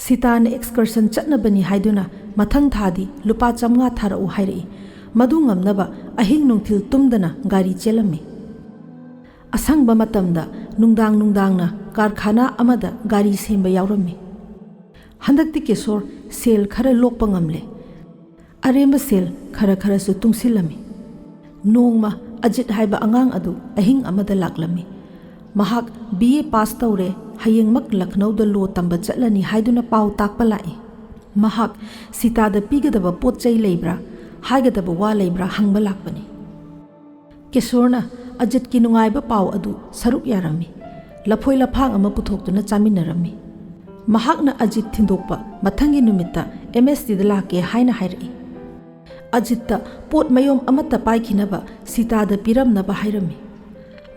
सीताने एक्सकर्शन चटनबनी हाइदुना मथंग थादी लुपा 500 थारऊ हाइरई मदु ngamnaba अहिंग नुंगथिल तुमदना गाड़ी चेलमी असंगबा मतमदा नुंगदांगना कारखाना अमदा गाड़ी सेंबा यावरमी हंदक्ति किशोर सेल खरा लोकपा ngamle अरेंबा सेल खरा खरा सु तुंगसिलमी नोंगमा अजित हाइबा अंगांग अदु अहिंग अमदा लाक्लमी महाक BA पास तौरे हयेंगमक लखनऊ द लो तंबा चटलनी हाइदुना पाउ ताकपा लाई महाक सीतादा पीगदबा पोत चै लेब्रा हाइगदबा वा लेब्रा हंगबा लाकपनी किशोरना अजित की नुंगाइबा पाउ अदु सरुक यारमी लफोय लफांग अमा पुथोक्तुना चामिनरमी महाकना अजित थिंदोकपा मथंगी नुमित्ता MSD दा लाके हाइना हाइरई अजित्ता पोत मयोम अमत्ता पाइखिनबा सीतादा पिरमनबा हाइरमी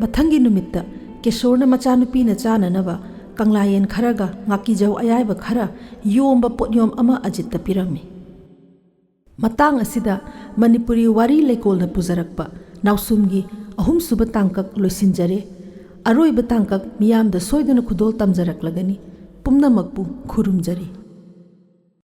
मथंगी नुमित्ता किशोरना मचानुपीना चाननबा कंगलायेन Kharga ngaki jau ayaiba khara yomba potyom ama ajitta pirami matang asida manipuri wari lekolna pujarakpa nausumgi ahum suba tangkak loisinjare aroi ba tangkak miyam da soiduna khudol tamjaraklagani pumnamakpu khurumjari